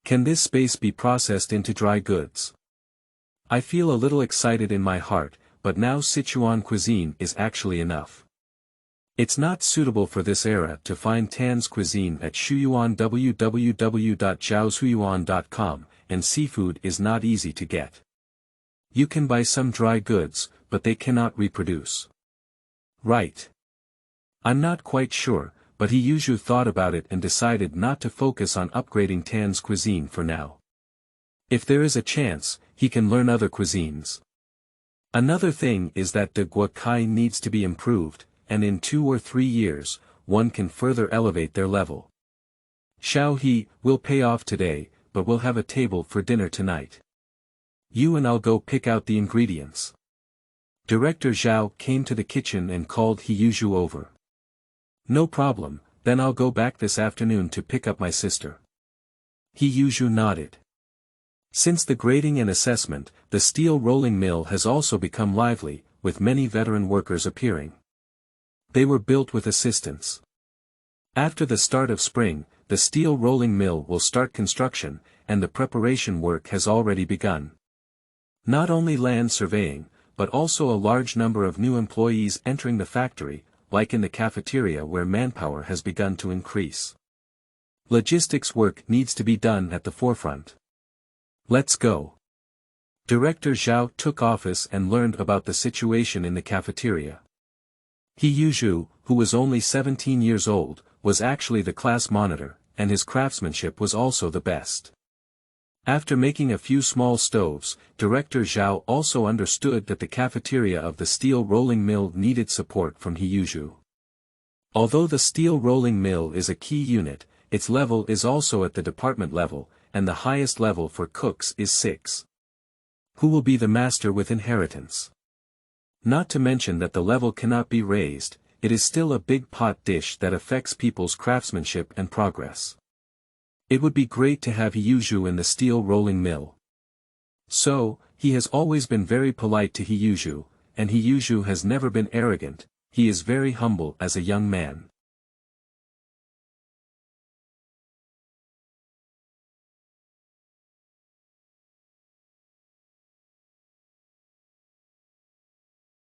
S1: Can this space be processed into dry goods? I feel a little excited in my heart, but now Sichuan cuisine is actually enough. It's not suitable for this era to find Tan's cuisine at Siheyuan www.zhaoshuiyuan.com, and seafood is not easy to get. You can buy some dry goods, but they cannot reproduce. Right. I'm not quite sure, but He Yuzhu thought about it and decided not to focus on upgrading Tan's cuisine for now. If there is a chance, he can learn other cuisines. Another thing is that the guacai needs to be improved, and in 2 or 3 years, one can further elevate their level. He will pay off today, but we'll have a table for dinner tonight. You and I'll go pick out the ingredients. Director Zhao came to the kitchen and called He Yuzhu over. No problem, then I'll go back this afternoon to pick up my sister. He Yuzhu nodded. Since the grading and assessment, the steel rolling mill has also become lively, with many veteran workers appearing. They were built with assistance. After the start of spring, the steel rolling mill will start construction, and the preparation work has already begun. Not only land surveying, but also a large number of new employees entering the factory, like in the cafeteria where manpower has begun to increase. Logistics work needs to be done at the forefront. Let's go. Director Zhao took office and learned about the situation in the cafeteria. He Yuzhu, who was only 17 years old, was actually the class monitor, and his craftsmanship was also the best. After making a few small stoves, Director Zhao also understood that the cafeteria of the steel rolling mill needed support from He Yuzhu. Although the steel rolling mill is a key unit, its level is also at the department level, and the highest level for cooks is 6. Who will be the master with inheritance? Not to mention that the level cannot be raised, it is still a big pot dish that affects people's craftsmanship and progress. It would be great to have He Yuzhu in the steel rolling mill. So, he has always been very polite to He Yuzhu, and He Yuzhu has never been arrogant, he is very humble as a young man.